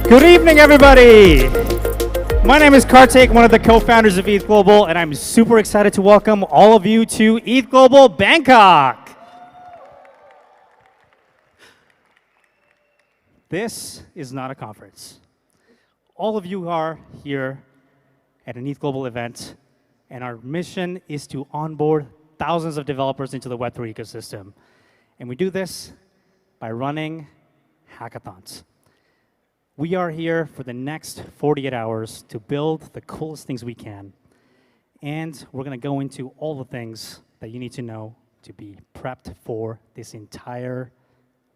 Good evening, everybody. My name is Kartik, one of the co-founders of ETHGlobal, and I'm super excited to welcome all of you to ETHGlobal Bangkok. This is not a conference. All of you are here at an ETHGlobal event, and our mission is to onboard thousands of developers into the Web3 ecosystem. And we do this by running hackathons. We are here for the next 48 hours to build the coolest things we can. And we're going to go into all the things that you need to know to be prepped for this entire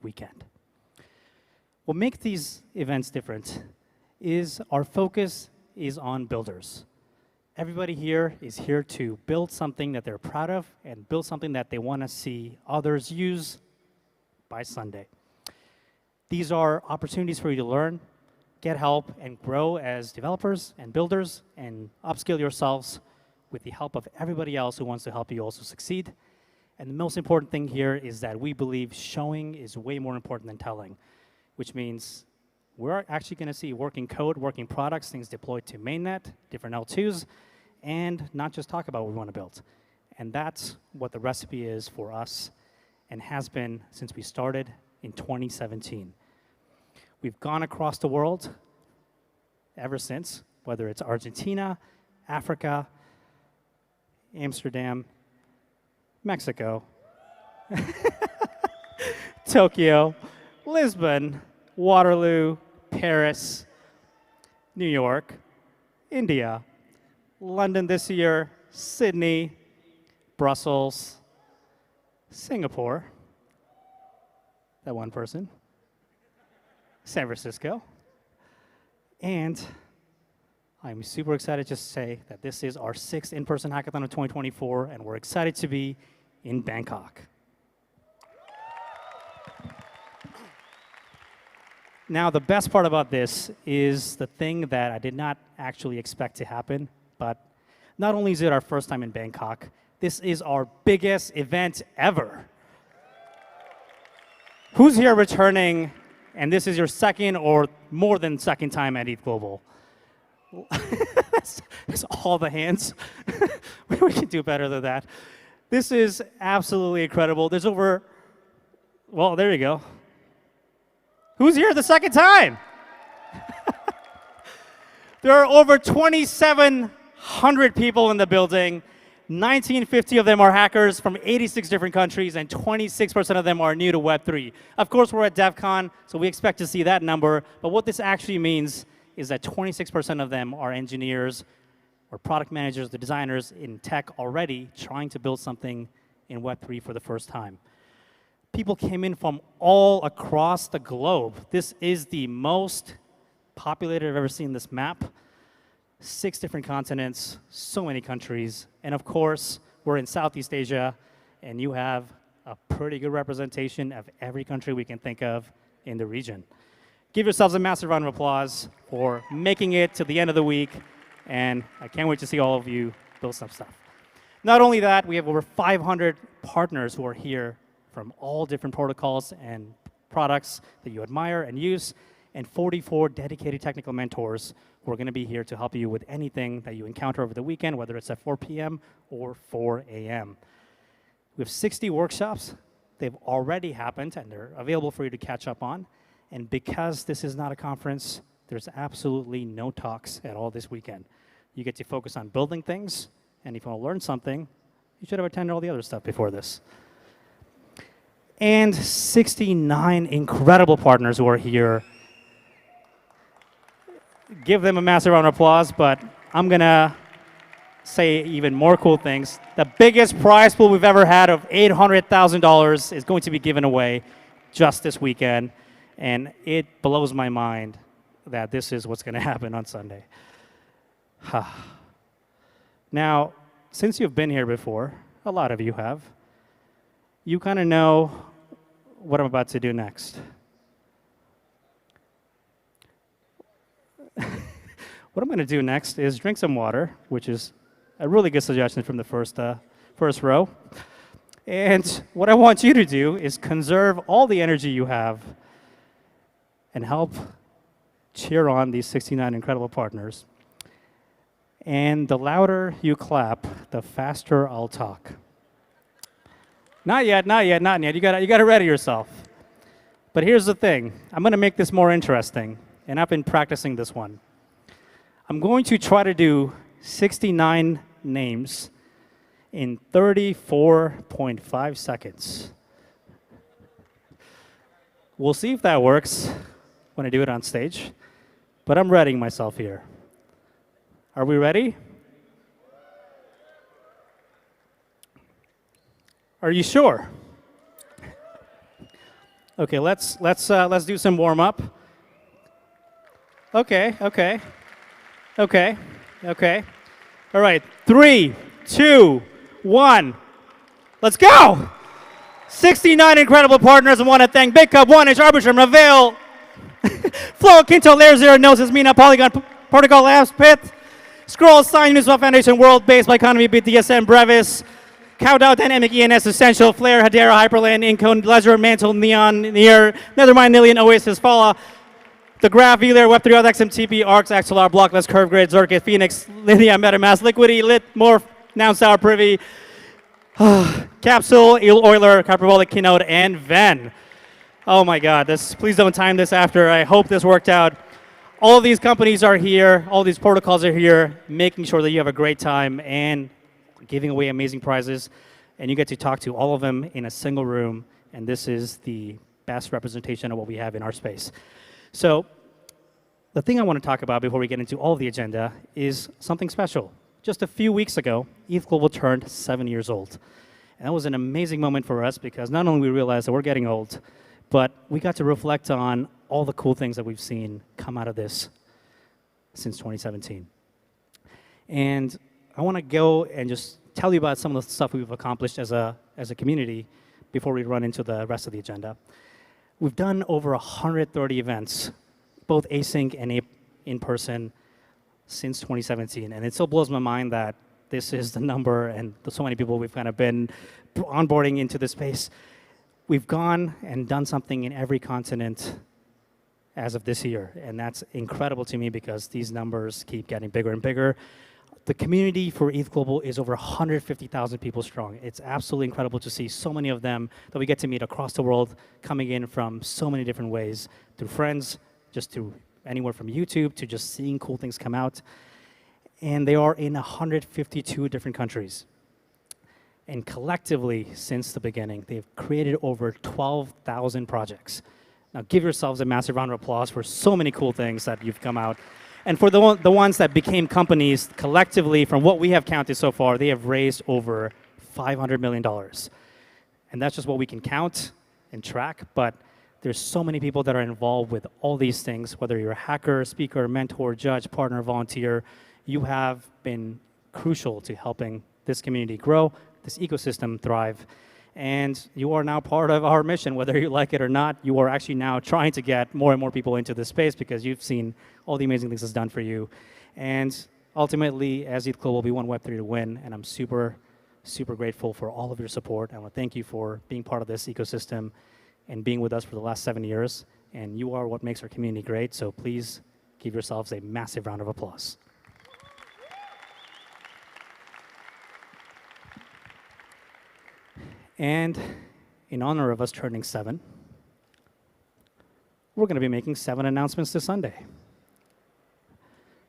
weekend. What makes these events different is our focus is on builders. Everybody here is here to build something that they're proud of and build something that they want to see others use by Sunday. These are opportunities for you to learn, get help, and grow as developers and builders and upskill yourselves with the help of everybody else who wants to help you also succeed. And the most important thing here is that we believe showing is way more important than telling, which means we're actually going to see working code, working products, things deployed to mainnet, different L2s, and not just talk about what we want to build. And that's what the recipe is for us and has been since we started in 2017. We've gone across the world ever since, whether it's Argentina, Africa, Amsterdam, Mexico, Tokyo, Lisbon, Waterloo, Paris, New York, India, London this year, Sydney, Brussels, Singapore, that one person, San Francisco, and I'm super excited to say that this is our 6th in-person hackathon of 2024, and we're excited to be in Bangkok. Now, the best part about this is the thing that I did not actually expect to happen, but not only is it our first time in Bangkok, this is our biggest event ever. Who's here returning, and this is your second or more than second time at ETHGlobal? That's all the hands. We can do better than that. This is absolutely incredible. There's over, well, there you go. Who's here the second time? There are over 2,700 people in the building. 1,950 of them are hackers from 86 different countries, and 26% of them are new to Web3. Of course, we're at DevCon, so we expect to see that number. But what this actually means is that 26% of them are engineers or product managers, the designers in tech already trying to build something in Web3 for the first time. People came in from all across the globe. This is the most populated I've ever seen this map. 6 different continents, so many countries. And of course, we're in Southeast Asia, and you have a pretty good representation of every country we can think of in the region. Give yourselves a massive round of applause for making it to the end of the week, and I can't wait to see all of you build some stuff. Not only that, we have over 500 partners who are here from all different protocols and products that you admire and use, and 44 dedicated technical mentors who are going to be here to help you with anything that you encounter over the weekend, whether it's at 4 p.m. or 4 a.m. We have 60 workshops. They've already happened, and they're available for you to catch up on. And because this is not a conference, there's absolutely no talks at all this weekend. You get to focus on building things, and if you want to learn something, you should have attended all the other stuff before this. And 69 incredible partners who are here. Give them a massive round of applause, but I'm going to say even more cool things. The biggest prize pool we've ever had of $800,000 is going to be given away just this weekend, and it blows my mind that this is what's going to happen on Sunday. Now, since you've been here before, a lot of you have, you kind of know what I'm about to do next. What I'm going to do next is drink some water, which is a really good suggestion from the first row. And what I want you to do is conserve all the energy you have and help cheer on these 69 incredible partners. And the louder you clap, the faster I'll talk. Not yet, not yet, not yet. You gotta ready yourself. But here's the thing. I'm going to make this more interesting, and I've been practicing this one. I'm going to try to do 69 names in 34.5 seconds. We'll see if that works when I do it on stage, but I'm readying myself here. Are we ready? Are you sure? Okay, let's do some warm up. Okay. All right, 3, 2, 1. Let's go! 69 incredible partners. I want to thank Big Cup, 1inch, Arbitrum, Reveal, Flow, Kinto, Layer 0, Gnosis, Mina, Polygon, Protocol Labs, Pit, Scroll, Sign, Uniswap Foundation, World, Base, Economy, BTSM, Brevis, Cowdow, Dynamic, ENS, Essential, Flare, Hedera, Hyperland, Incone, Ledger, Mantle, Neon, Near, Nethermind, Nillion, Oasis, Fala, The Graph, VLayer, Web3, Auth, XMTP, Arcs, Axelar, Blockless, Curve Grid, Zircuit, Phoenix, Lydia, MetaMask, Liquidity, Lit, Morph, Noun Sour, Privy, Capsule, Euler, Hyperbolic, Keynote, and Ven. Oh my God, please don't time this after. I hope this worked out. All of these companies are here, all these protocols are here, making sure that you have a great time and giving away amazing prizes. And you get to talk to all of them in a single room. And this is the best representation of what we have in our space. So the thing I want to talk about before we get into all of the agenda is something special. Just a few weeks ago, ETHGlobal turned 7 years old. And that was an amazing moment for us because not only we realized that we're getting old, but we got to reflect on all the cool things that we've seen come out of this since 2017. And I want to go and just tell you about some of the stuff we've accomplished as a community before we run into the rest of the agenda. We've done over 130 events, both async and in person, since 2017. And it still blows my mind that this is the number and so many people we've kind of been onboarding into this space. We've gone and done something in every continent as of this year. And that's incredible to me because these numbers keep getting bigger and bigger. The community for ETHGlobal is over 150,000 people strong. It's absolutely incredible to see so many of them that we get to meet across the world, coming in from so many different ways, through friends, just to anywhere from YouTube to just seeing cool things come out. And they are in 152 different countries. And collectively, since the beginning, they've created over 12,000 projects. Now give yourselves a massive round of applause for so many cool things that you've come out. And for the ones that became companies, collectively, from what we have counted so far, they have raised over $500 million. And that's just what we can count and track, but there's so many people that are involved with all these things, whether you're a hacker, speaker, mentor, judge, partner, volunteer, you have been crucial to helping this community grow, this ecosystem thrive. And you are now part of our mission, whether you like it or not. You are actually now trying to get more and more people into this space because you've seen all the amazing things it's done for you. And ultimately, as ETHGlobal, we want Web3 to win, and I'm super, super grateful for all of your support. I want to thank you for being part of this ecosystem and being with us for the last 7 years. And you are what makes our community great, so please give yourselves a massive round of applause. And in honor of us turning 7, we're going to be making 7 announcements this Sunday.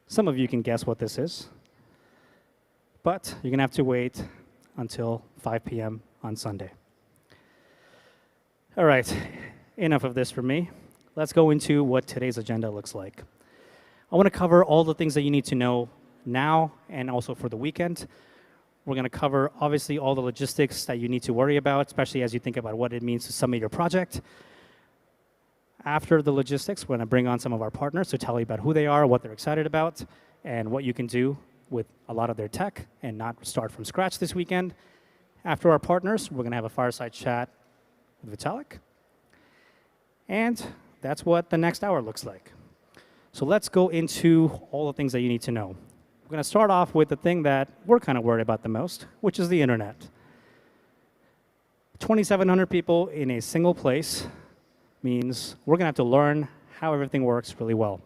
Some of you can guess what this is, but you're going to have to wait until 5 p.m. on Sunday. All right, enough of this from me. Let's go into what today's agenda looks like. I want to cover all the things that you need to know now and also for the weekend. We're going to cover, obviously, all the logistics that you need to worry about, especially as you think about what it means to submit your project. After the logistics, we're going to bring on some of our partners to tell you about who they are, what they're excited about, and what you can do with a lot of their tech and not start from scratch this weekend. After our partners, we're going to have a fireside chat with Vitalik. And that's what the next hour looks like. So let's go into all the things that you need to know. We're going to start off with the thing that we're kind of worried about the most, which is the internet. 2,700 people in a single place means we're going to have to learn how everything works really well.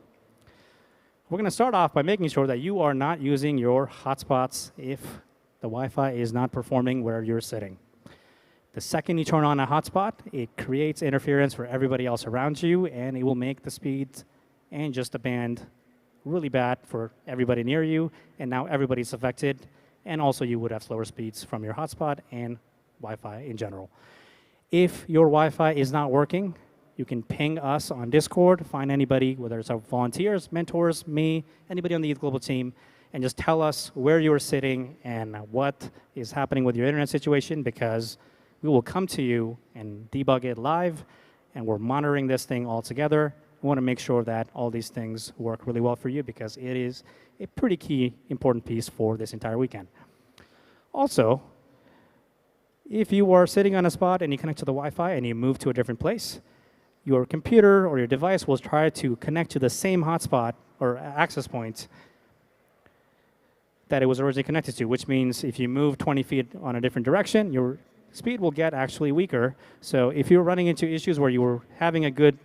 We're going to start off by making sure that you are not using your hotspots if the Wi-Fi is not performing where you're sitting. The second you turn on a hotspot, it creates interference for everybody else around you, and it will make the speeds and just the band really bad for everybody near you, and now everybody's affected, and also you would have slower speeds from your hotspot and Wi-Fi in general. If your Wi-Fi is not working, you can ping us on Discord, find anybody, whether it's our volunteers, mentors, me, anybody on the ETHGlobal team, and just tell us where you are sitting and what is happening with your internet situation, because we will come to you and debug it live, and we're monitoring this thing all together. We want to make sure that all these things work really well for you, because it is a pretty key, important piece for this entire weekend. Also, if you are sitting on a spot and you connect to the Wi-Fi and you move to a different place, your computer or your device will try to connect to the same hotspot or access point that it was originally connected to, which means if you move 20 feet on a different direction, your speed will get actually weaker. So if you're running into issues where you were having a good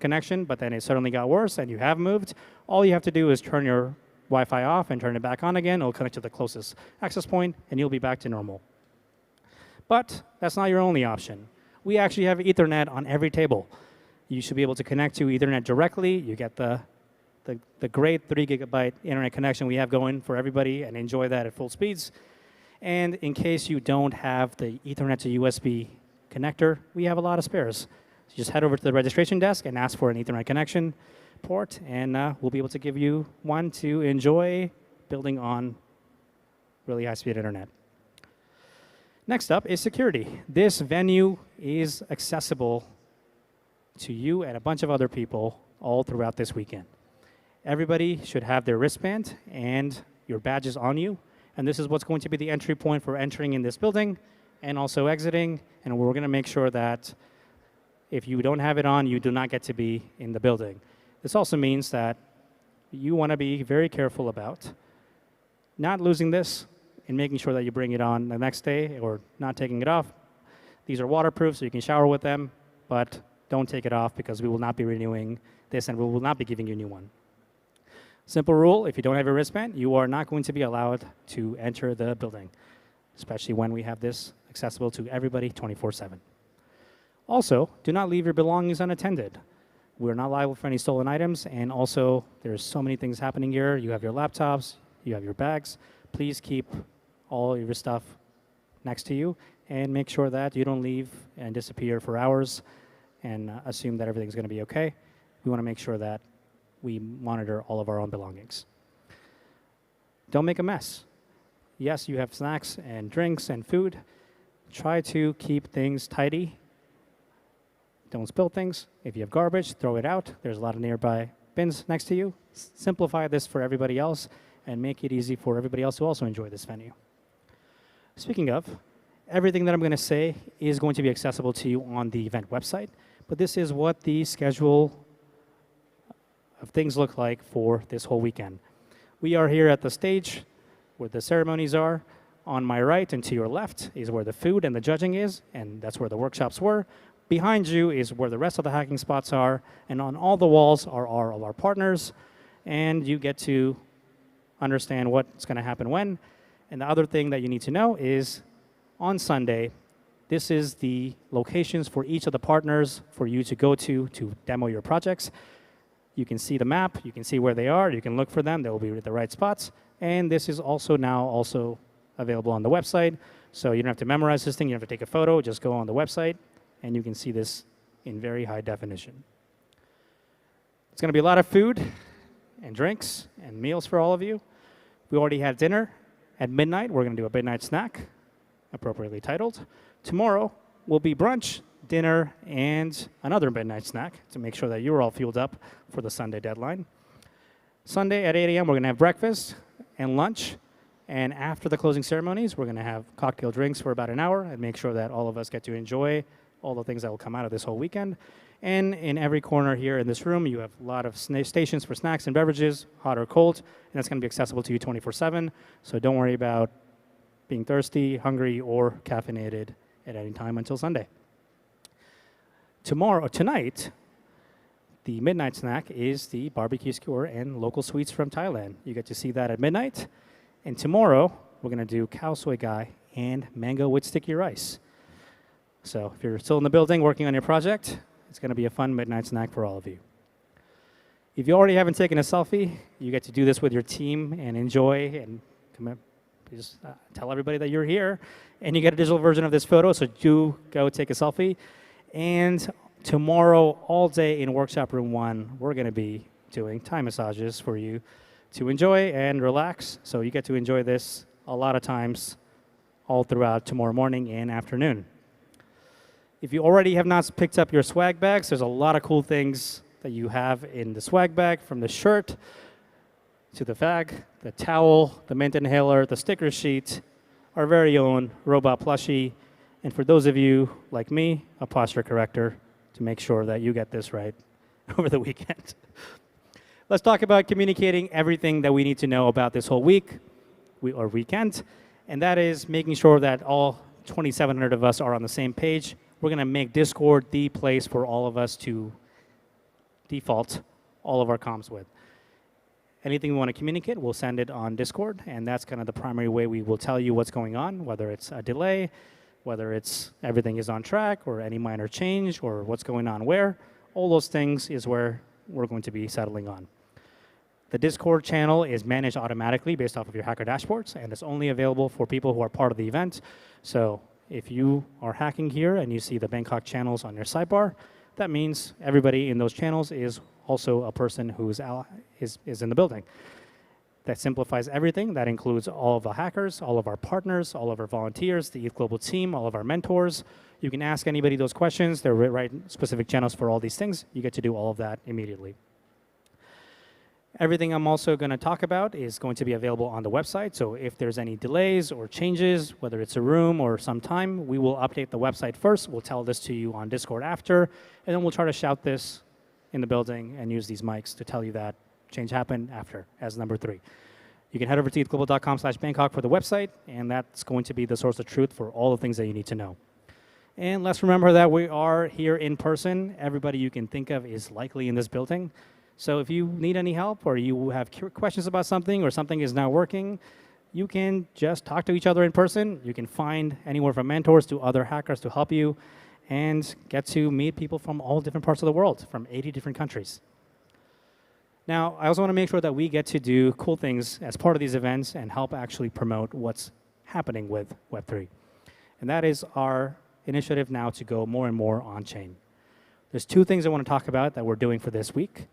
connection, but then it suddenly got worse and you have moved, all you have to do is turn your Wi-Fi off and turn it back on again. It'll connect to the closest access point, and you'll be back to normal. But that's not your only option. We actually have Ethernet on every table. You should be able to connect to Ethernet directly. You get the great 3 gigabyte internet connection we have going for everybody, and enjoy that at full speeds. And in case you don't have the Ethernet to USB connector, we have a lot of spares. So just head over to the registration desk and ask for an Ethernet connection port, and we'll be able to give you one to enjoy building on really high-speed internet. Next up is security. This venue is accessible to you and a bunch of other people all throughout this weekend. Everybody should have their wristband and your badges on you, and this is what's going to be the entry point for entering in this building and also exiting, and we're going to make sure that if you don't have it on, you do not get to be in the building. This also means that you want to be very careful about not losing this and making sure that you bring it on the next day or not taking it off. These are waterproof, so you can shower with them, but don't take it off, because we will not be renewing this and we will not be giving you a new one. Simple rule, if you don't have your wristband, you are not going to be allowed to enter the building, especially when we have this accessible to everybody 24/7. Also, do not leave your belongings unattended. We're not liable for any stolen items, and also there's so many things happening here. You have your laptops, you have your bags. Please keep all your stuff next to you and make sure that you don't leave and disappear for hours and assume that everything's going to be okay. We want to make sure that we monitor all of our own belongings. Don't make a mess. Yes, you have snacks and drinks and food. Try to keep things tidy. Don't spill things. If you have garbage, throw it out. There's a lot of nearby bins next to you. Simplify this for everybody else and make it easy for everybody else to also enjoy this venue. Speaking of, everything that I'm going to say is going to be accessible to you on the event website, but this is what the schedule of things look like for this whole weekend. We are here at the stage where the ceremonies are. On my right and to your left is where the food and the judging is, and that's where the workshops were. Behind you is where the rest of the hacking spots are, and on all the walls are all of our partners, and you get to understand what's going to happen when. And the other thing that you need to know is on Sunday, this is the locations for each of the partners for you to go to demo your projects. You can see the map, you can see where they are, you can look for them, they will be at the right spots. And this is also now also available on the website. So you don't have to memorize this thing, you don't have to take a photo, just go on the website and you can see this in very high definition. It's going to be a lot of food and drinks and meals for all of you. We already had dinner. At midnight, we're going to do a midnight snack, appropriately titled. Tomorrow will be brunch, dinner, and another midnight snack to make sure that you're all fueled up for the Sunday deadline. Sunday at 8 a.m., we're going to have breakfast and lunch. And after the closing ceremonies, we're going to have cocktail drinks for about an hour and make sure that all of us get to enjoy all the things that will come out of this whole weekend. And in every corner here in this room, you have a lot of stations for snacks and beverages, hot or cold, and that's going to be accessible to you 24/7. So don't worry about being thirsty, hungry, or caffeinated at any time until Sunday. Tonight, The midnight snack is the barbecue skewer and local sweets from Thailand. You get to see that at midnight. And tomorrow, we're going to do khao soi gai and mango with sticky rice. So if you're still in the building working on your project, it's going to be a fun midnight snack for all of you. If you already haven't taken a selfie, you get to do this with your team and enjoy and just tell everybody that you're here. And you get a digital version of this photo, so do go take a selfie. And tomorrow, all day in Workshop Room 1, we're going to be doing Thai massages for you to enjoy and relax. So you get to enjoy this a lot of times all throughout tomorrow morning and afternoon. If you already have not picked up your swag bags, there's a lot of cool things that you have in the swag bag, from the shirt to the bag, the towel, the mint inhaler, the sticker sheet, our very own robot plushie, and for those of you like me, a posture corrector to make sure that you get this right over the weekend. Let's talk about communicating everything that we need to know about this whole week or weekend, and that is making sure that all 2,700 of us are on the same page. We're going to make Discord the place for all of us to default all of our comms with. Anything we want to communicate, we'll send it on Discord, and that's kind of the primary way we will tell you what's going on, whether it's a delay, whether it's everything is on track, or any minor change, or what's going on where. All those things is where we're going to be settling on. The Discord channel is managed automatically based off of your hacker dashboards, and it's only available for people who are part of the event. So if you are hacking here and you see the Bangkok channels on your sidebar, that means everybody in those channels is also a person who is in the building. That simplifies everything. That includes all of the hackers, all of our partners, all of our volunteers, the ETHGlobal team, all of our mentors. You can ask anybody those questions. There are specific channels for all these things. You get to do all of that immediately. Everything I'm also going to talk about is going to be available on the website. So if there's any delays or changes, whether it's a room or some time, we will update the website first. We'll tell this to you on Discord after, and then we'll try to shout this in the building and use these mics to tell you that change happened after, as number 3. You can head over to ethglobal.com/Bangkok for the website, and that's going to be the source of truth for all the things that you need to know. And let's remember that we are here in person. Everybody you can think of is likely in this building. So if you need any help, or you have questions about something, or something is not working, you can just talk to each other in person. You can find anywhere from mentors to other hackers to help you, and get to meet people from all different parts of the world, from 80 different countries. Now, I also want to make sure that we get to do cool things as part of these events and help actually promote what's happening with Web3. And that is our initiative now to go more and more on-chain. There's 2 things I want to talk about that we're doing for this week: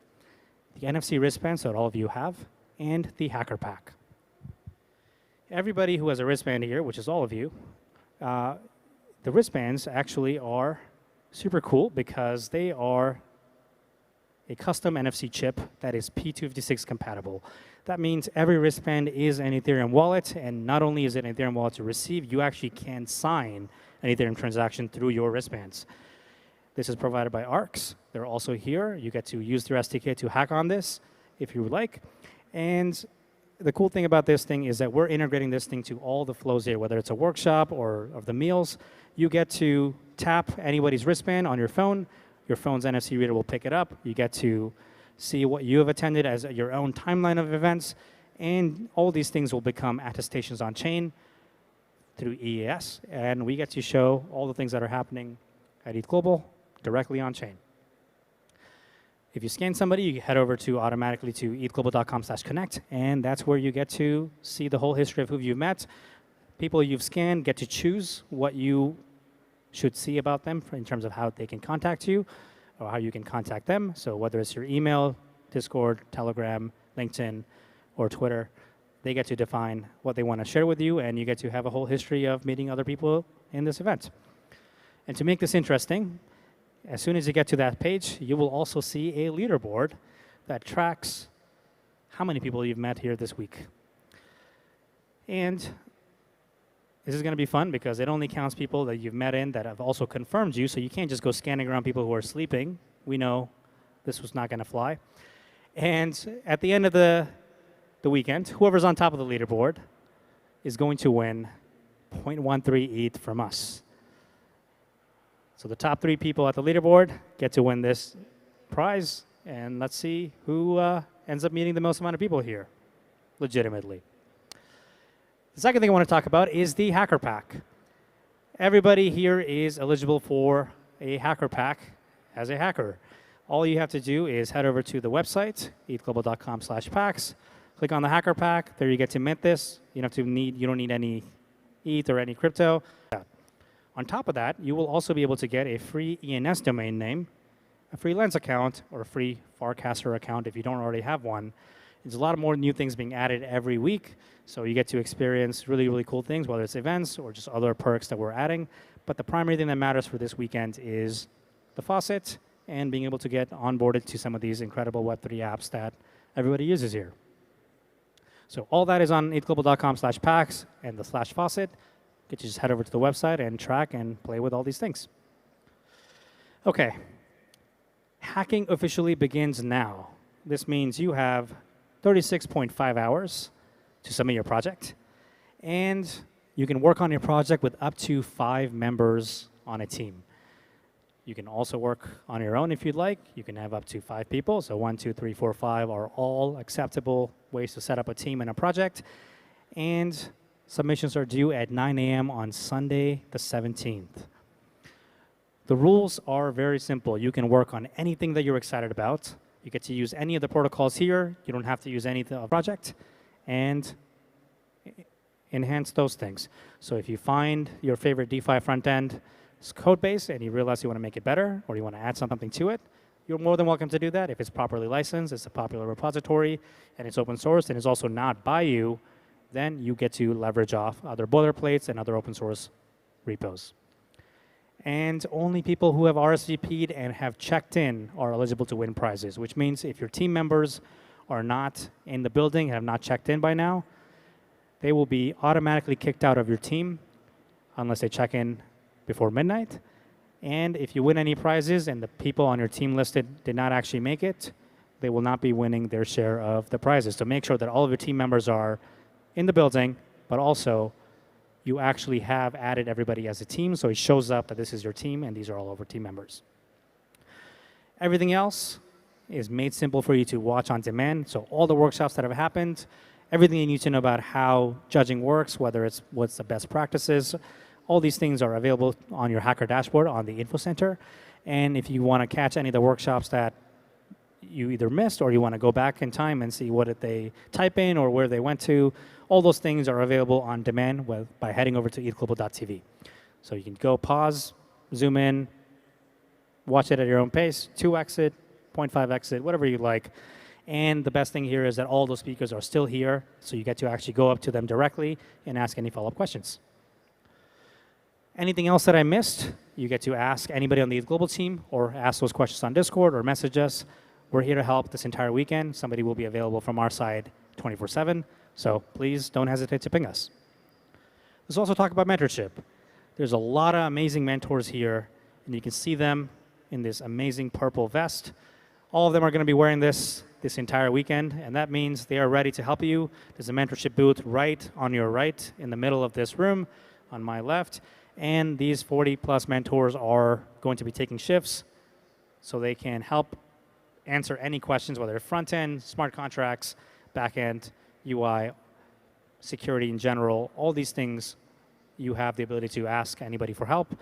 the NFC wristbands that all of you have, and the Hacker Pack. Everybody who has a wristband here, which is all of you, the wristbands actually are super cool because they are a custom NFC chip that is P256 compatible. That means every wristband is an Ethereum wallet, and not only is it an Ethereum wallet to receive, you actually can sign an Ethereum transaction through your wristbands. This is provided by ARCs. They're also here. You get to use their SDK to hack on this if you would like. And the cool thing about this thing is that we're integrating this thing to all the flows here, whether it's a workshop or of the meals. You get to tap anybody's wristband on your phone. Your phone's NFC reader will pick it up. You get to see what you have attended as your own timeline of events. And all these things will become attestations on chain through EAS. And we get to show all the things that are happening at ETHGlobal directly on chain. If you scan somebody, you head over to automatically to ethglobal.com/connect, and that's where you get to see the whole history of who you've met. People you've scanned get to choose what you should see about them in terms of how they can contact you or how you can contact them. So whether it's your email, Discord, Telegram, LinkedIn, or Twitter, they get to define what they want to share with you, and you get to have a whole history of meeting other people in this event. And to make this interesting, as soon as you get to that page, you will also see a leaderboard that tracks how many people you've met here this week. And this is going to be fun because it only counts people that you've met in that have also confirmed you, so you can't just go scanning around people who are sleeping. We know this was not going to fly. And at the end of the weekend, whoever's on top of the leaderboard is going to win 0.13 ETH from us. So the top 3 people at the leaderboard get to win this prize, and let's see who ends up meeting the most amount of people here, legitimately. The second thing I want to talk about is the Hacker Pack. Everybody here is eligible for a Hacker Pack as a hacker. All you have to do is head over to the website, ethglobal.com/packs. Click on the Hacker Pack. There you get to mint this. You don't need any ETH or any crypto. On top of that, you will also be able to get a free ENS domain name, a free Lens account, or a free Farcaster account if you don't already have one. There's a lot of more new things being added every week, so you get to experience really, really cool things, whether it's events or just other perks that we're adding. But the primary thing that matters for this weekend is the faucet and being able to get onboarded to some of these incredible Web3 apps that everybody uses here. So all that is on ethglobal.com/packs and the /faucet. You can just head over to the website and track and play with all these things. Okay. Hacking officially begins now. This means you have 36.5 hours to submit your project, and you can work on your project with up to 5 members on a team. You can also work on your own if you'd like. You can have up to 5 people, so 1, 2, 3, 4, 5 are all acceptable ways to set up a team and a project. And submissions are due at 9 a.m. on Sunday, the 17th. The rules are very simple. You can work on anything that you're excited about. You get to use any of the protocols here. You don't have to use any of the project, and enhance those things. So if you find your favorite DeFi front end code base and you realize you want to make it better or you want to add something to it, you're more than welcome to do that. If it's properly licensed, it's a popular repository, and it's open source and is also not by you, then you get to leverage off other boilerplates and other open source repos. And only people who have RSVP'd and have checked in are eligible to win prizes, which means if your team members are not in the building, have not checked in by now, they will be automatically kicked out of your team unless they check in before midnight. And if you win any prizes and the people on your team listed did not actually make it, they will not be winning their share of the prizes. So make sure that all of your team members are in the building, but also you actually have added everybody as a team, so it shows up that this is your team and these are all of our team members. Everything else is made simple for you to watch on demand. So all the workshops that have happened, everything you need to know about how judging works, whether it's what's the best practices, all these things are available on your Hacker dashboard on the Info Center. And if you want to catch any of the workshops that you either missed or you want to go back in time and see what did they type in or where they went to, all those things are available on demand by heading over to ethglobal.tv. So you can go pause, zoom in, watch it at your own pace, 2x it, 0.5x it, whatever you like. And the best thing here is that all those speakers are still here, so you get to actually go up to them directly and ask any follow-up questions. Anything else that I missed, you get to ask anybody on the ETHGlobal team or ask those questions on Discord or message us. We're here to help this entire weekend. Somebody will be available from our side 24/7, so please don't hesitate to ping us. Let's also talk about mentorship. There's a lot of amazing mentors here, and you can see them in this amazing purple vest. All of them are going to be wearing this entire weekend, and that means they are ready to help you. There's a mentorship booth right on your right in the middle of this room on my left, and these 40-plus mentors are going to be taking shifts so they can help answer any questions, whether front-end, smart contracts, back-end, UI, security in general. All these things, you have the ability to ask anybody for help,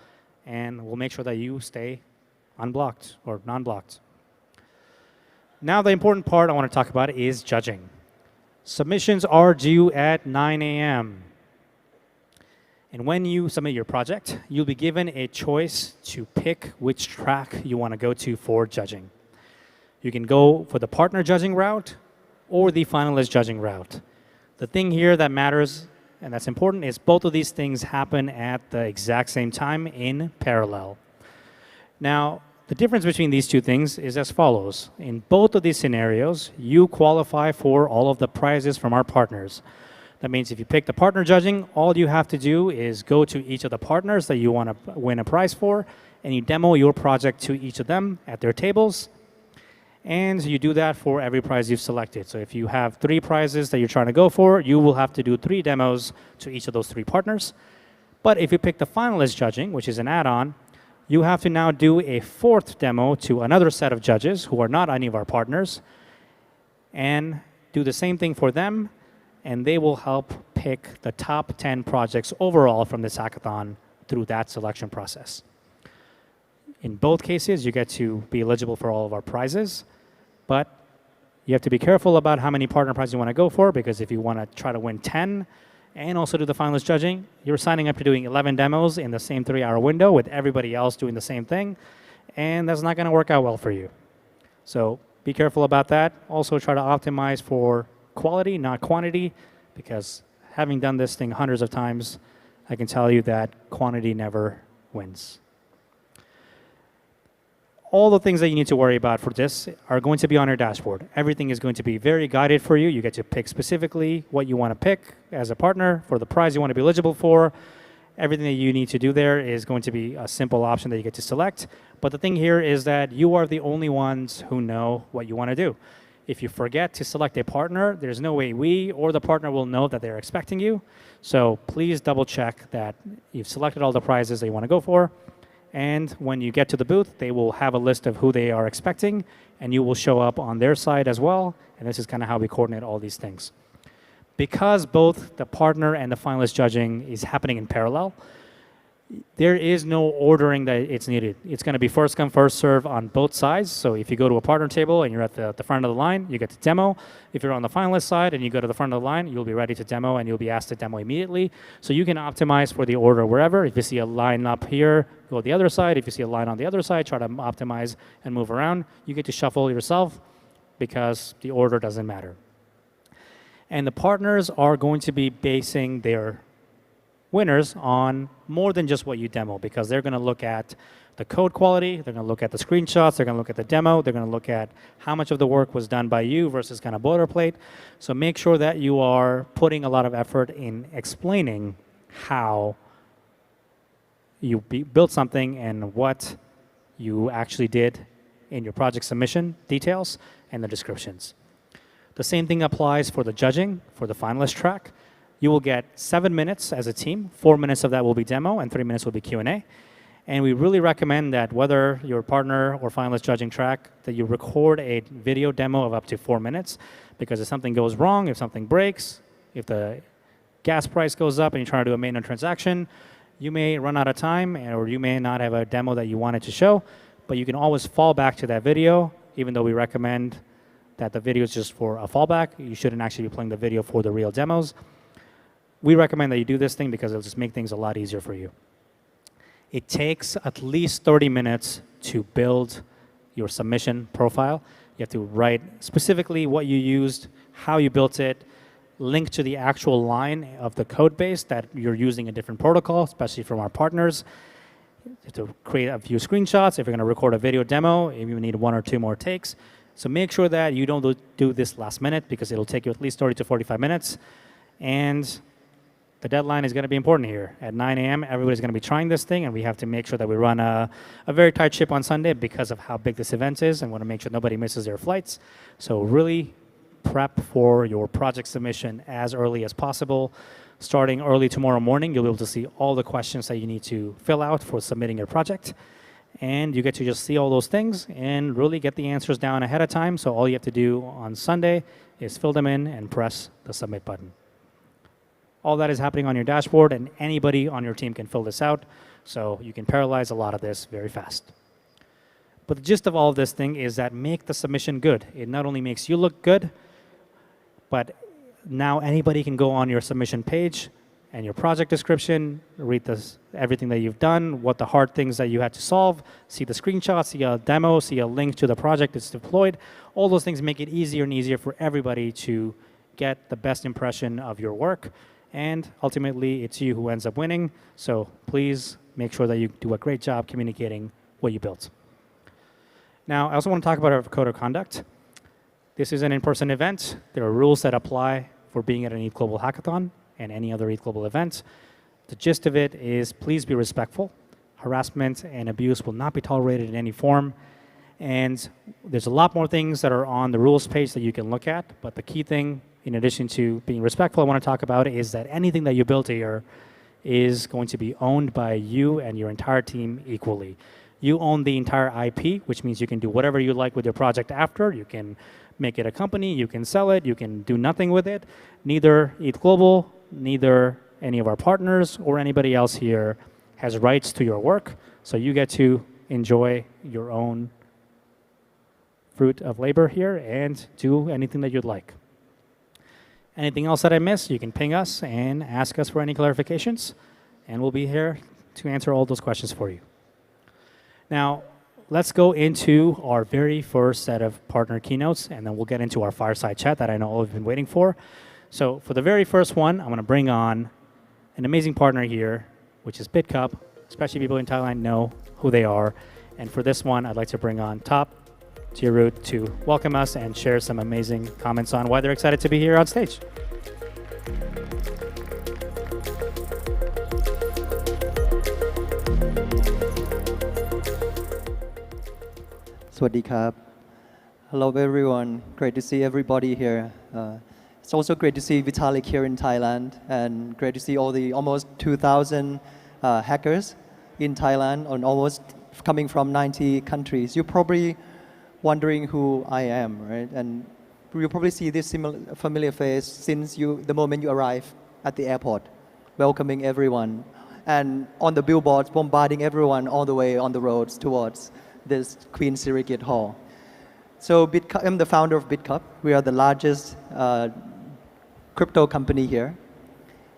and we'll make sure that you stay unblocked or non-blocked. Now the important part I want to talk about is judging. Submissions are due at 9 a.m. And when you submit your project, you'll be given a choice to pick which track you want to go to for judging. You can go for the partner judging route or the finalist judging route. The thing here that matters and that's important is both of these things happen at the exact same time in parallel. Now, the difference between these two things is as follows. In both of these scenarios, you qualify for all of the prizes from our partners. That means if you pick the partner judging, all you have to do is go to each of the partners that you want to win a prize for, and you demo your project to each of them at their tables. And you do that for every prize you've selected. So if you have 3 prizes that you're trying to go for, you will have to do 3 demos to each of those 3 partners. But if you pick the finalist judging, which is an add-on, you have to now do a fourth demo to another set of judges who are not any of our partners, and do the same thing for them, and they will help pick the top 10 projects overall from this hackathon through that selection process. In both cases, you get to be eligible for all of our prizes, but you have to be careful about how many partner prizes you want to go for, because if you want to try to win 10 and also do the finalist judging, you're signing up to doing 11 demos in the same 3-hour window with everybody else doing the same thing, and that's not going to work out well for you. So be careful about that. Also try to optimize for quality, not quantity, because having done this thing hundreds of times, I can tell you that quantity never wins. All the things that you need to worry about for this are going to be on your dashboard. Everything is going to be very guided for you. You get to pick specifically what you want to pick as a partner for the prize you want to be eligible for. Everything that you need to do there is going to be a simple option that you get to select. But the thing here is that you are the only ones who know what you want to do. If you forget to select a partner, there's no way we or the partner will know that they're expecting you. So please double check that you've selected all the prizes that you want to go for. And when you get to the booth, they will have a list of who they are expecting, and you will show up on their side as well. And this is kind of how we coordinate all these things. Because both the partner and the finalist judging is happening in parallel, there is no ordering that it's needed. It's going to be first come, first serve on both sides. So if you go to a partner table and you're at the front of the line, you get to demo. If you're on the finalist side and you go to the front of the line, you'll be ready to demo and you'll be asked to demo immediately. So you can optimize for the order wherever. If you see a line up here, go to the other side. If you see a line on the other side, try to optimize and move around. You get to shuffle yourself because the order doesn't matter. And the partners are going to be basing their winners on more than just what you demo, because they're going to look at the code quality, they're going to look at the screenshots, they're going to look at the demo, they're going to look at how much of the work was done by you versus kind of boilerplate. So make sure that you are putting a lot of effort in explaining how you built something and what you actually did in your project submission details and the descriptions. The same thing applies for the judging, for the finalist track. You will get 7 minutes as a team. 4 minutes of that will be demo, and 3 minutes will be Q&A. And we really recommend that whether you're partner or finalist judging track, that you record a video demo of up to 4 minutes, because if something goes wrong, if something breaks, if the gas price goes up and you're trying to do a maintenance transaction, you may run out of time, or you may not have a demo that you wanted to show, but you can always fall back to that video, even though we recommend that the video is just for a fallback. You shouldn't actually be playing the video for the real demos. We recommend that you do this thing because it'll just make things a lot easier for you. It takes at least 30 minutes to build your submission profile. You have to write specifically what you used, how you built it, link to the actual line of the code base that you're using a different protocol, especially from our partners. You have to create a few screenshots. If you're going to record a video demo, you need 1 or 2 more takes. So make sure that you don't do this last minute, because it'll take you at least 30 to 45 minutes. And the deadline is going to be important here. At 9 a.m., everybody's going to be trying this thing, and we have to make sure that we run a very tight ship on Sunday because of how big this event is, and want to make sure nobody misses their flights. So really prep for your project submission as early as possible. Starting early tomorrow morning, you'll be able to see all the questions that you need to fill out for submitting your project. And you get to just see all those things and really get the answers down ahead of time. So all you have to do on Sunday is fill them in and press the submit button. All that is happening on your dashboard, and anybody on your team can fill this out. So you can parallelize a lot of this very fast. But the gist of all of this thing is that make the submission good. It not only makes you look good, but now anybody can go on your submission page and your project description, read everything that you've done, what the hard things that you had to solve, see the screenshots, see a demo, see a link to the project that's deployed. All those things make it easier and easier for everybody to get the best impression of your work. And ultimately, it's you who ends up winning. So please make sure that you do a great job communicating what you built. Now, I also want to talk about our code of conduct. This is an in-person event. There are rules that apply for being at an ETHGlobal hackathon and any other ETHGlobal event. The gist of it is, please be respectful. Harassment and abuse will not be tolerated in any form. And there's a lot more things that are on the rules page that you can look at. But the key thing, in addition to being respectful, I want to talk about is that anything that you built here is going to be owned by you and your entire team equally. You own the entire IP, which means you can do whatever you like with your project after. You can make it a company, you can sell it, you can do nothing with it. Neither ETHGlobal, neither any of our partners or anybody else here has rights to your work, so you get to enjoy your own fruit of labor here and do anything that you'd like. Anything else that I missed, you can ping us and ask us for any clarifications, and we'll be here to answer all those questions for you. Now, let's go into our very first set of partner keynotes, and then we'll get into our fireside chat that I know all have been waiting for. So for the very first one, I'm going to bring on an amazing partner here, which is BitCup. Especially people in Thailand know who they are. And for this one, I'd like to bring on Top Tirut to welcome us and share some amazing comments on why they're excited to be here on stage. Sawasdee krab. Hello everyone, great to see everybody here. It's also great to see Vitalik here in Thailand, and great to see all the almost 2,000 hackers in Thailand, and almost coming from 90 countries. You're probably wondering who I am, right? And you'll probably see this familiar face since the moment you arrive at the airport, welcoming everyone, and on the billboards, bombarding everyone all the way on the roads towards this Queen Sirikit Hall. So I'm the founder of BitCup. We are the largest crypto company here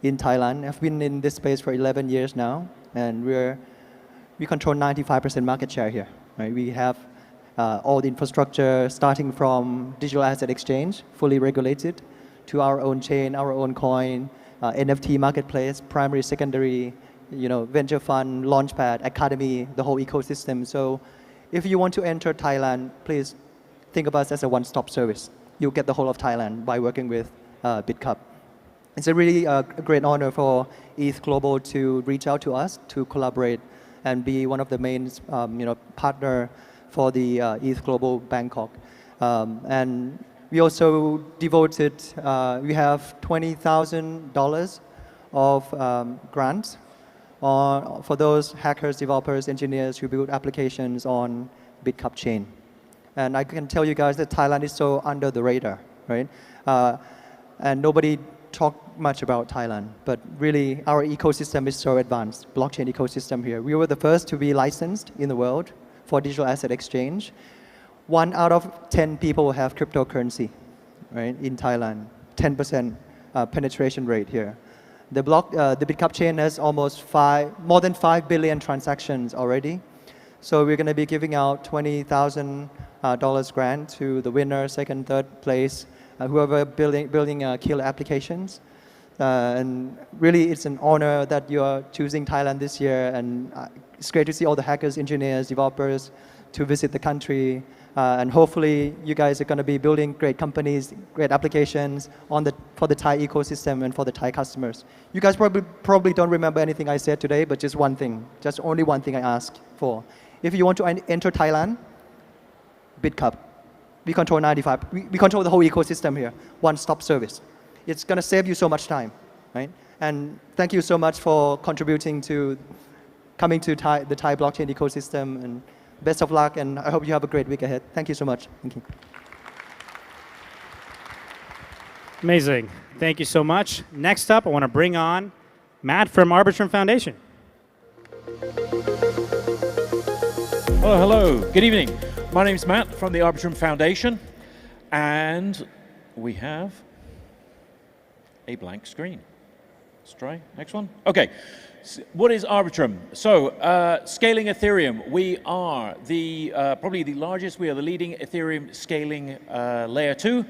in Thailand. I've been in this space for 11 years now, and we control 95% market share here. Right? We have all the infrastructure, starting from digital asset exchange, fully regulated, to our own chain, our own coin, NFT marketplace, primary, secondary, venture fund, launchpad, academy, the whole ecosystem. So if you want to enter Thailand, please think of us as a one-stop service. You'll get the whole of Thailand by working with BitCup. It's a really great honor for ETHGlobal to reach out to us to collaborate and be one of the main partner for the ETHGlobal Bangkok. And we also devoted, we have $20,000 of grants for those hackers, developers, engineers who build applications on BitCup chain. And I can tell you guys that Thailand is so under the radar, right? And nobody talk much about Thailand, but really our ecosystem is so advanced, blockchain ecosystem here. We were the first to be licensed in the world for digital asset exchange. 1 out of 10 people have cryptocurrency, right, in Thailand, 10% penetration rate here. The BitCup chain has almost more than 5 billion transactions already. So we're going to be giving out $20,000 grant to the winner, second, third place, whoever building killer applications. And really, it's an honor that you are choosing Thailand this year. And it's great to see all the hackers, engineers, developers to visit the country. And hopefully, you guys are going to be building great companies, great applications for the Thai ecosystem and for the Thai customers. You guys probably don't remember anything I said today, but just one thing, just only one thing I asked for. If you want to enter Thailand, BitCup. We control 95. We control the whole ecosystem here. One-stop service. It's going to save you so much time, right? And thank you so much for contributing to coming to the Thai blockchain ecosystem. And best of luck, and I hope you have a great week ahead. Thank you so much. Thank you. Amazing. Thank you so much. Next up, I want to bring on Matt from Arbitrum Foundation. Oh, hello. Good evening. My name is Matt from the Arbitrum Foundation, and we have a blank screen. Let's try next one. Okay. What is Arbitrum? So, scaling Ethereum. We are probably the largest. We are the leading Ethereum scaling layer 2.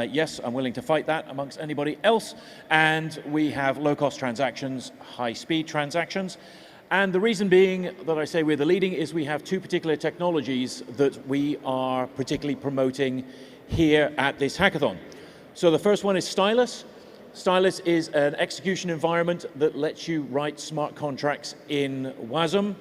Yes, I'm willing to fight that amongst anybody else. And we have low-cost transactions, high-speed transactions. And the reason being that I say we're the leading is we have 2 particular technologies that we are particularly promoting here at this hackathon. So the first one is Stylus. Stylus is an execution environment that lets you write smart contracts in WASM,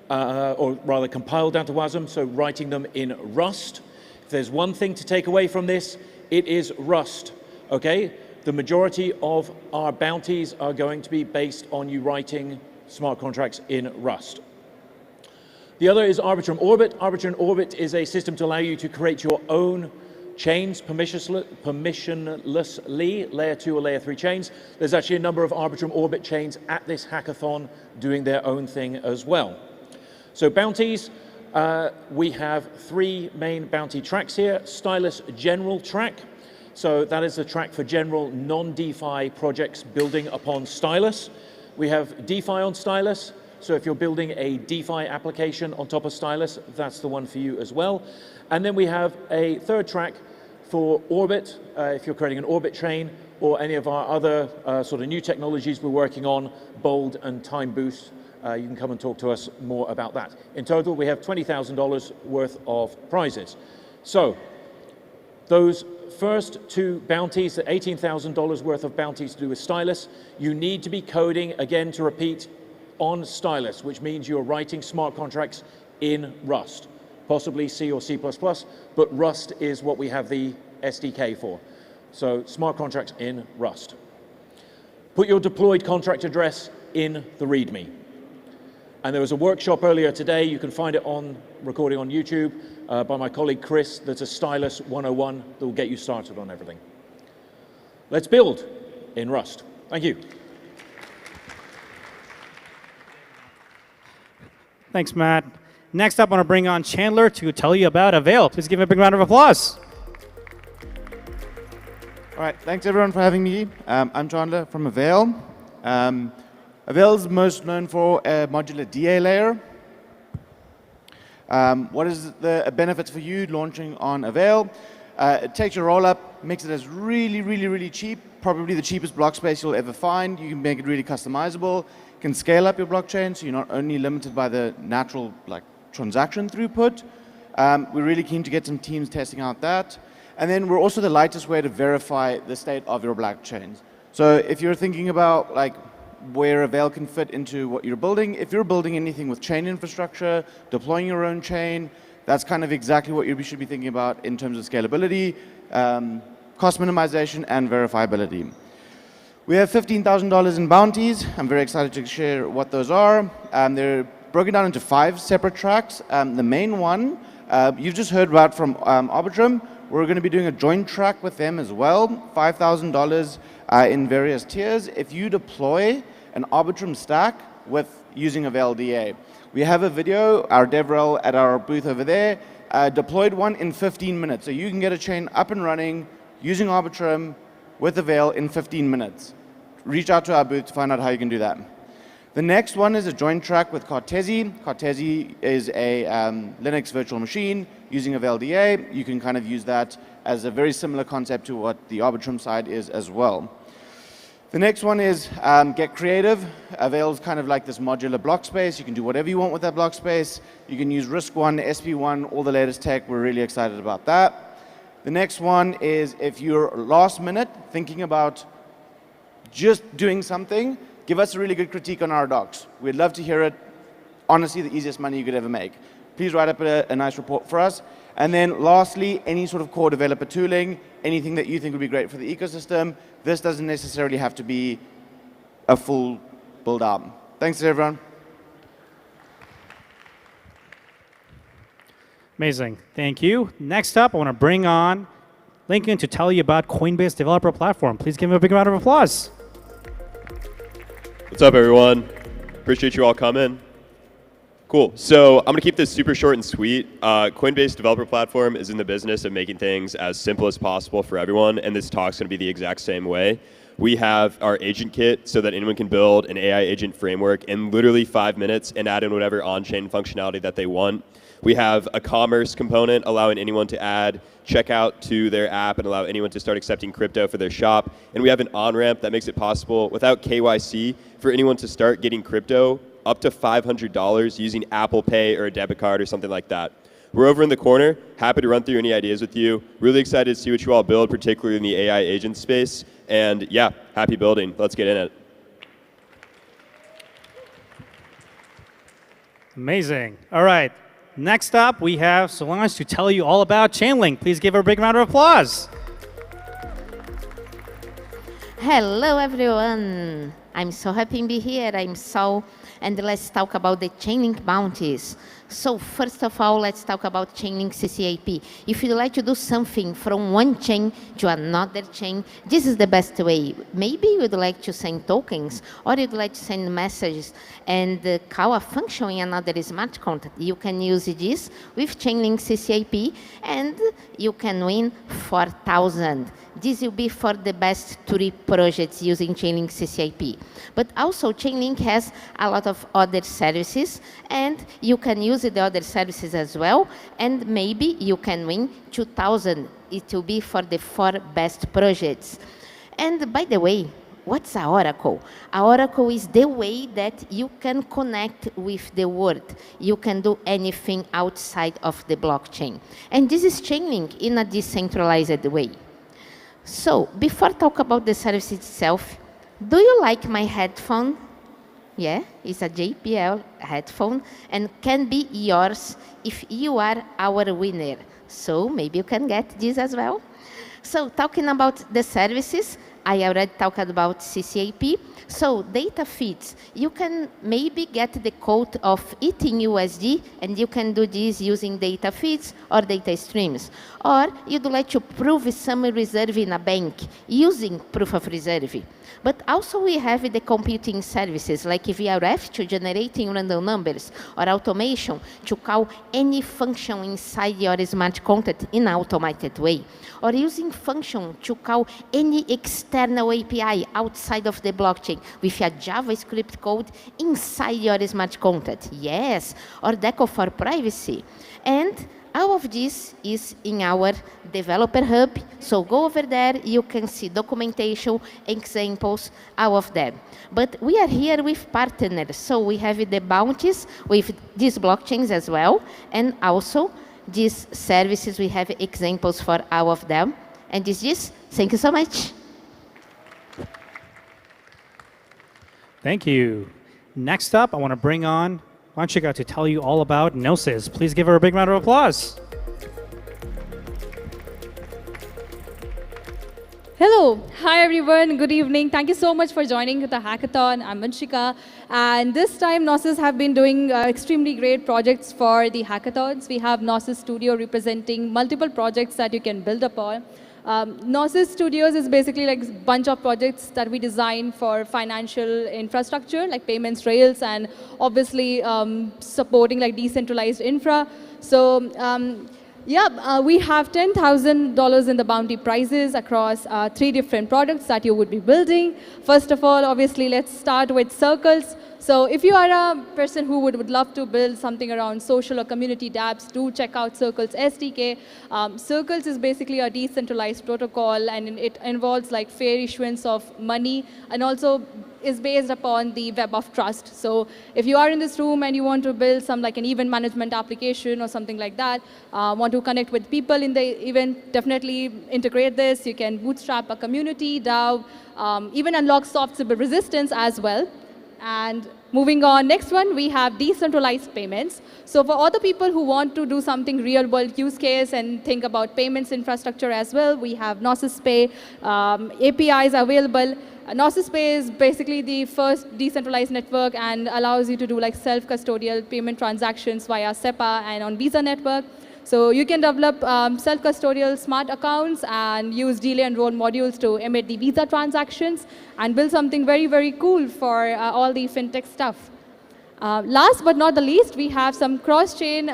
or rather compiled down to WASM, so writing them in Rust. If there's one thing to take away from this, it is Rust, okay? the majority of our bounties are going to be based on you writing smart contracts in Rust. The other is Arbitrum Orbit. Arbitrum Orbit is a system to allow you to create your own chains permissionlessly, layer 2 or layer 3 chains. There's actually a number of Arbitrum Orbit chains at this hackathon doing their own thing as well. So bounties, we have 3 main bounty tracks here. Stylus General track. So that is a track for general non-DeFi projects building upon Stylus. We have DeFi on Stylus. So if you're building a DeFi application on top of Stylus, that's the one for you as well. And then we have a third track for Orbit, if you're creating an Orbit chain, or any of our other sort of new technologies we're working on, Bold and Time Boost. You can come and talk to us more about that. In total, we have $20,000 worth of prizes. So those first 2 bounties, the $18,000 worth of bounties to do with Stylus, you need to be coding, again to repeat, on Stylus, which means you're writing smart contracts in Rust, possibly C or C++, but Rust is what we have the SDK for. So smart contracts in Rust. Put your deployed contract address in the README. And there was a workshop earlier today, you can find it on recording on YouTube by my colleague Chris, that's a Stylus 101 that will get you started on everything. Let's build in Rust. Thank you. Thanks, Matt. Next up, I want to bring on Chandler to tell you about Avail. Please give him a big round of applause. All right, thanks everyone for having me. I'm Chandler from Avail. Avail is most known for a modular DA layer. What is the benefits for you launching on Avail? It takes your roll-up, makes it as really cheap, probably the cheapest block space you'll ever find. You can make it really customizable. You can scale up your blockchain, so you're not only limited by the natural transaction throughput. We're really keen to get some teams testing out that. And then we're also the lightest way to verify the state of your blockchains. So if you're thinking about where Avail can fit into what you're building, if you're building anything with chain infrastructure, deploying your own chain, that's kind of exactly what you should be thinking about in terms of scalability, cost minimization, and verifiability. We have $15,000 in bounties. I'm very excited to share what those are. They're broken down into 5 separate tracks. The main one, you've just heard about from Arbitrum. We're going to be doing a joint track with them as well, $5,000 in various tiers. If you deploy an Arbitrum stack with using Avail DA. We have a video, our DevRel at our booth over there, deployed one in 15 minutes. So you can get a chain up and running using Arbitrum with Avail in 15 minutes. Reach out to our booth to find out how you can do that. The next one is a joint track with Cartesi. Cartesi is a Linux virtual machine using Avail DA. You can kind of use that as a very similar concept to what the Arbitrum side is as well. The next one is Get Creative. Avail is kind of like this modular block space. You can do whatever you want with that block space. You can use RISC-1, SP1, all the latest tech. We're really excited about that. The next one is if you're last minute thinking about just doing something, give us a really good critique on our docs. We'd love to hear it. Honestly, the easiest money you could ever make. Please write up a nice report for us. And then lastly, any sort of core developer tooling, anything that you think would be great for the ecosystem. This doesn't necessarily have to be a full build up. Thanks, everyone. Amazing. Thank you. Next up, I want to bring on Lincoln to tell you about Coinbase Developer Platform. Please give him a big round of applause. What's up, everyone? Appreciate you all coming. Cool. So I'm going to keep this super short and sweet. Coinbase Developer Platform is in the business of making things as simple as possible for everyone, and this talk's going to be the exact same way. We have our agent kit so that anyone can build an AI agent framework in literally 5 minutes and add in whatever on-chain functionality that they want. We have a commerce component allowing anyone to add checkout to their app and allow anyone to start accepting crypto for their shop. And we have an on-ramp that makes it possible without KYC for anyone to start getting crypto up to $500 using Apple Pay or a debit card or something like that. We're over in the corner, happy to run through any ideas with you. Really excited to see what you all build, particularly in the AI agent space. And yeah, happy building. Let's get in it. Amazing. All right. Next up, we have Solange to tell you all about Chainlink. Please give her a big round of applause. Hello, everyone. I'm so happy to be here. And let's talk about the Chainlink bounties. So first of all, let's talk about Chainlink CCAP. If you'd like to do something from one chain to another chain, this is the best way. Maybe you'd like to send tokens, or you'd like to send messages and call a function in another smart contract. You can use this with Chainlink CCAP, and you can win 4,000. This will be for the best 3 projects using Chainlink CCIP. But also Chainlink has a lot of other services, and you can use the other services as well, and maybe you can win 2,000. It will be for the 4 best projects. And by the way, what's an oracle? An oracle is the way that you can connect with the world. You can do anything outside of the blockchain. And this is Chainlink in a decentralized way. So, before I talk about the service itself, do you like my headphone? Yeah, it's a JBL headphone and can be yours if you are our winner. So, maybe you can get this as well. So, talking about the services, I already talked about CCAP. So data feeds, you can maybe get the code of ETH and you can do this using data feeds or data streams. Or you'd like to prove some reserve in a bank using proof of reserve. But also we have the computing services like VRF to generating random numbers or automation to call any function inside your smart contract in an automated way. Or using function to call any external API outside of the blockchain with a JavaScript code inside your smart contract. Yes, or Deco for privacy. And all of this is in our developer hub. So go over there, you can see documentation, examples, all of them. But we are here with partners. So we have the bounties with these blockchains as well. And also these services, we have examples for all of them. And this is, thank you so much. Thank you. Next up, I want to bring on Onchain to tell you all about Gnosis. Please give her a big round of applause. Hello. Hi, everyone. Good evening. Thank you so much for joining the hackathon. I'm Vanshika. And this time, Gnosis have been doing extremely great projects for the hackathons. We have Gnosis Studio representing multiple projects that you can build upon. Gnosis Studios is basically like a bunch of projects that we design for financial infrastructure, like payments rails, and obviously supporting like decentralized infra. So we have $10,000 in the bounty prizes across 3 different products that you would be building. First of all, obviously, let's start with circles. So if you are a person who would love to build something around social or community dApps, do check out Circles SDK. Circles is basically a decentralized protocol, and it involves like fair issuance of money, and also is based upon the web of trust. So if you are in this room and you want to build some like an event management application or something like that, want to connect with people in the event, definitely integrate this. You can bootstrap a community, DAO, even unlock soft Sybil resistance as well. And moving on, next one, we have decentralized payments. So for all the people who want to do something real world use case and think about payments infrastructure as well, we have Gnosis Pay, APIs available. Gnosis Pay is basically the first decentralized network and allows you to do like self-custodial payment transactions via SEPA and on Visa network. So you can develop self-custodial smart accounts and use delay and roll modules to emit the Visa transactions and build something very, very cool for all the fintech stuff. Last but not the least, we have some cross-chain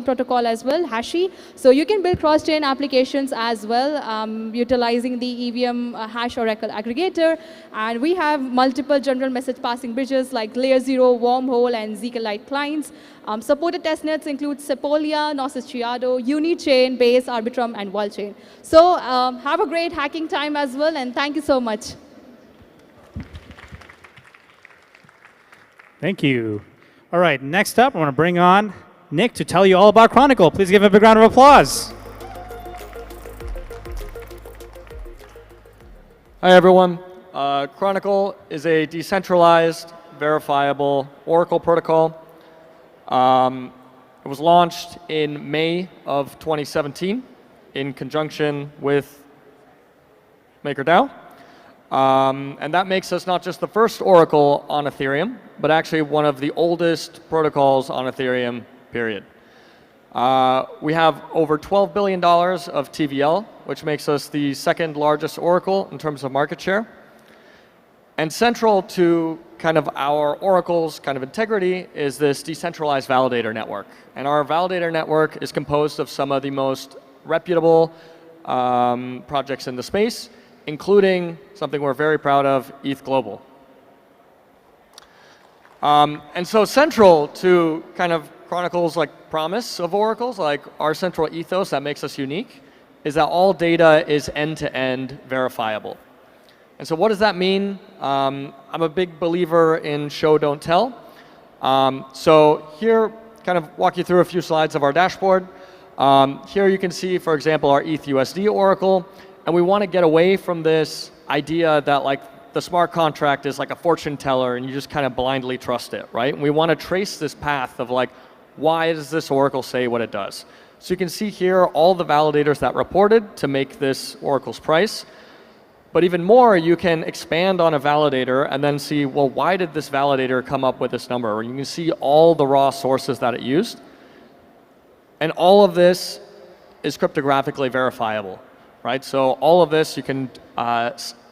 protocol as well, Hashi. So you can build cross-chain applications as well, utilizing the EVM hash oracle aggregator. And we have multiple general message passing bridges like Layer 0, Wormhole, and Zclite clients. Supported testnets include Sepolia, Gnosis Triado, Unichain, Base, Arbitrum, and Volchain. So have a great hacking time as well, and thank you so much. Thank you. All right, next up, I want to bring on Nick to tell you all about Chronicle. Please give him a big round of applause. Hi, everyone. Chronicle is a decentralized, verifiable Oracle protocol. It was launched in May of 2017 in conjunction with MakerDAO. And that makes us not just the first oracle on Ethereum, but actually one of the oldest protocols on Ethereum, period. We have over $12 billion of TVL, which makes us the second largest oracle in terms of market share. And central to kind of our oracle's kind of integrity is this decentralized validator network. And our validator network is composed of some of the most reputable projects in the space, including something we're very proud of, ETHGlobal. And so central to kind of Chronicle's like promise of oracles, like our central ethos that makes us unique, is that all data is end-to-end verifiable. And so what does that mean? I'm a big believer in show, don't tell. So here, kind of walk you through a few slides of our dashboard. Here you can see, for example, our ETHUSD oracle. And we want to get away from this idea that like the smart contract is like a fortune teller and you just kind of blindly trust it, right? And we want to trace this path of like, why does this oracle say what it does? So you can see here all the validators that reported to make this oracle's price. But even more, you can expand on a validator and then see, well, why did this validator come up with this number? Or you can see all the raw sources that it used. And all of this is cryptographically verifiable, right? So all of this, you can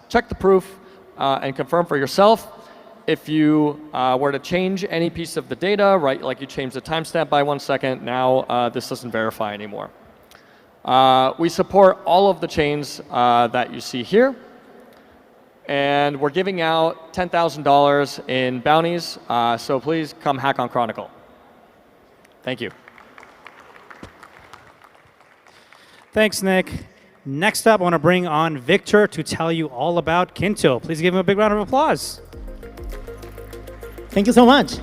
check the proof and confirm for yourself. If you were to change any piece of the data, right, like you change the timestamp by 1 second, now this doesn't verify anymore. We support all of the chains that you see here. And we're giving out $10,000 in bounties, so please come hack on Chronicle. Thank you. Thanks, Nick. Next up, I want to bring on Victor to tell you all about Kinto. Please give him a big round of applause. Thank you so much.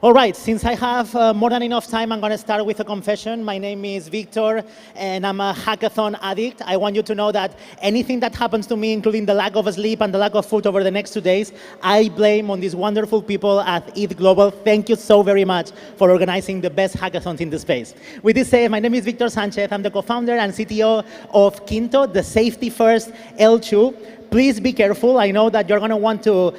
All right, since I have more than enough time, I'm going to start with a confession. My name is Victor, and I'm a hackathon addict. I want you to know that anything that happens to me, including the lack of sleep and the lack of food over the next 2 days, I blame on these wonderful people at ETHGlobal. Thank you so very much for organizing the best hackathons in the space. With this said, my name is Victor Sanchez. I'm the co-founder and CTO of Kinto, the safety-first L2. Please be careful. I know that you're going to want to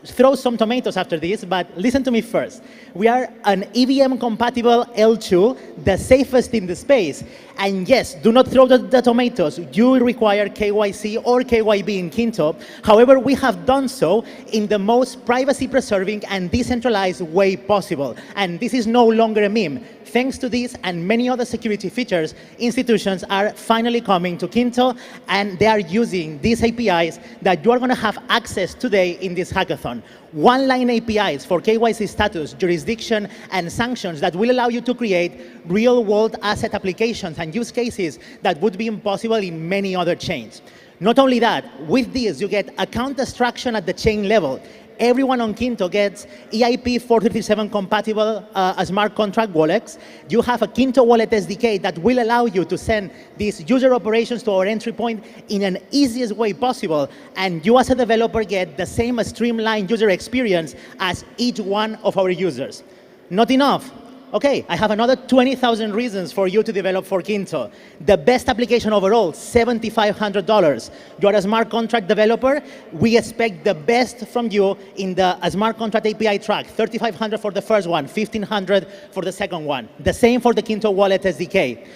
throw some tomatoes after this, but listen to me first. We are an EVM-compatible L2, the safest in the space. And yes, do not throw the tomatoes. You require KYC or KYB in Kinto. However, we have done so in the most privacy-preserving and decentralized way possible. And this is no longer a meme. Thanks to this and many other security features, institutions are finally coming to Kinto, and they are using these APIs that you are going to have access today in this hackathon. One-line APIs for KYC status, jurisdiction, and sanctions that will allow you to create real-world asset applications and use cases that would be impossible in many other chains. Not only that, with this, you get account abstraction at the chain level. Everyone on Kinto gets EIP 437 compatible smart contract wallets. You have a Kinto wallet SDK that will allow you to send these user operations to our entry point in an easiest way possible. And you as a developer get the same streamlined user experience as each one of our users. Not enough. Okay, I have another 20,000 reasons for you to develop for Kinto. The best application overall, $7,500. You're a smart contract developer. We expect the best from you in the smart contract API track, $3,500 for the first one, $1,500 for the second one. The same for the Kinto Wallet SDK.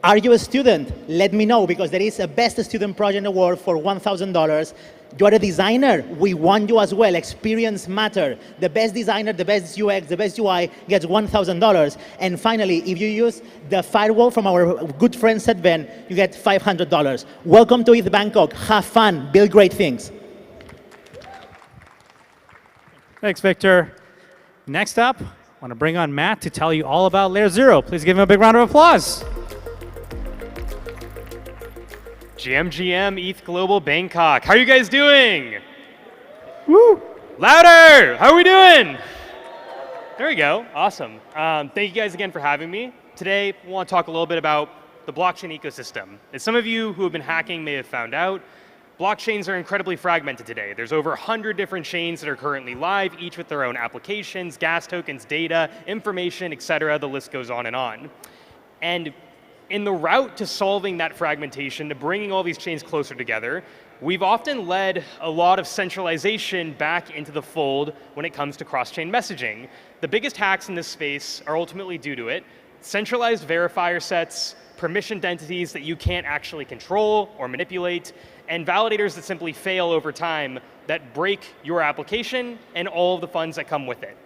Are you a student? Let me know, because there is a best student project award for $1,000. You're a designer, we want you as well. Experience matter. The best designer, the best UX, the best UI gets $1,000. And finally, if you use the firewall from our good friend Setven, you get $500. Welcome to ETH Bangkok. Have fun, build great things. Thanks, Victor. Next up, I want to bring on Matt to tell you all about Layer Zero. Please give him a big round of applause. GM, ETHGlobal, Bangkok. How are you guys doing? Woo! Louder! How are we doing? There we go. Awesome. Thank you guys again for having me. Today, I want to talk a little bit about the blockchain ecosystem. As some of you who have been hacking may have found out, blockchains are incredibly fragmented today. There's over 100 different chains that are currently live, each with their own applications, gas tokens, data, information, etc. The list goes on and on. And In the route to solving that fragmentation, to bringing all these chains closer together, we've often led a lot of centralization back into the fold when it comes to cross-chain messaging. The biggest hacks in this space are ultimately due to it. Centralized verifier sets, permissioned entities that you can't actually control or manipulate, and validators that simply fail over time that break your application and all of the funds that come with it.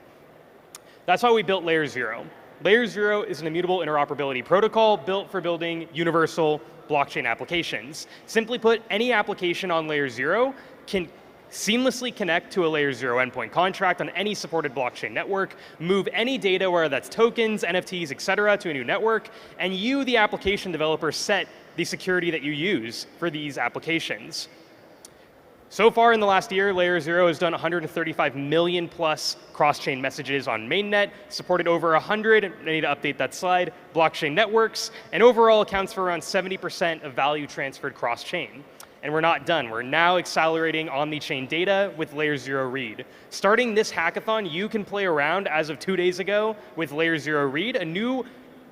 That's why we built Layer 0. Layer 0 is an immutable interoperability protocol built for building universal blockchain applications. Simply put, any application on Layer 0 can seamlessly connect to a Layer 0 endpoint contract on any supported blockchain network, move any data, whether that's tokens, NFTs, et cetera, to a new network, and you, the application developer, set the security that you use for these applications. So far in the last year, Layer 0 has done 135 million plus cross-chain messages on mainnet, supported over 100, I need to update that slide, blockchain networks, and overall accounts for around 70% of value transferred cross-chain. And we're not done. We're now accelerating on-the-chain data with Layer 0 Read. Starting this hackathon, you can play around, as of 2 days ago, with Layer 0 Read, a new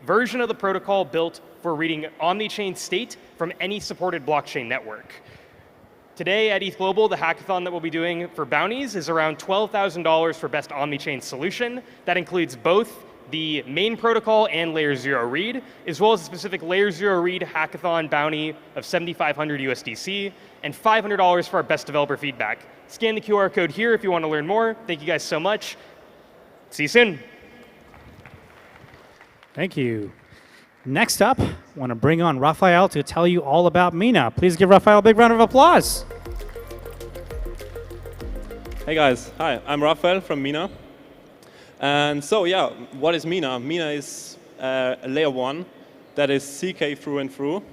version of the protocol built for reading on-the-chain state from any supported blockchain network. Today at ETHGlobal, the hackathon that we'll be doing for bounties is around $12,000 for best on-the-chain solution. That includes both the main protocol and Layer 0 Read, as well as a specific Layer 0 Read hackathon bounty of 7,500 USDC and $500 for our best developer feedback. Scan the QR code here if you want to learn more. Thank you guys so much. See you soon. Thank you. Next up, I want to bring on Raphael to tell you all about Mina. Please give Raphael a big round of applause. Hey guys, hi, I'm Raphael from Mina. And so yeah, what is Mina? Mina is a layer 1 that is CK through and through.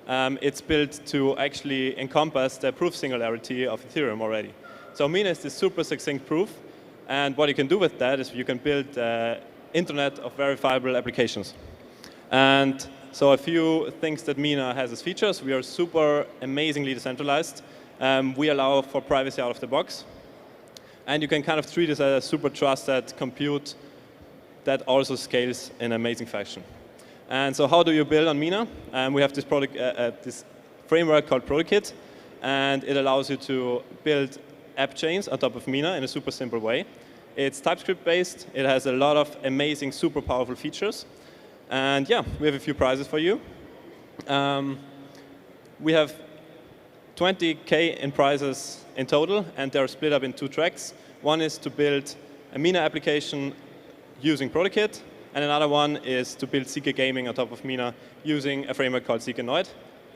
It's built to actually encompass the proof singularity of Ethereum already. So Mina is this super succinct proof, and what you can do with that is you can build internet of verifiable applications. And so a few things that Mina has as features: we are super amazingly decentralized. We allow for privacy out of the box. And you can kind of treat it as a super trusted compute that also scales in amazing fashion. And so how do you build on Mina? We have this product, this framework called ProtoKit, and it allows you to build app chains on top of Mina in a super simple way. It's TypeScript based. It has a lot of amazing, super powerful features. And yeah, we have a few prizes for you. We have 20K in prizes in total, and they're split up in 2 tracks. One is to build a Mina application using ProtoKit, and another one is to build ZK Gaming on top of Mina using a framework called ZK Noid.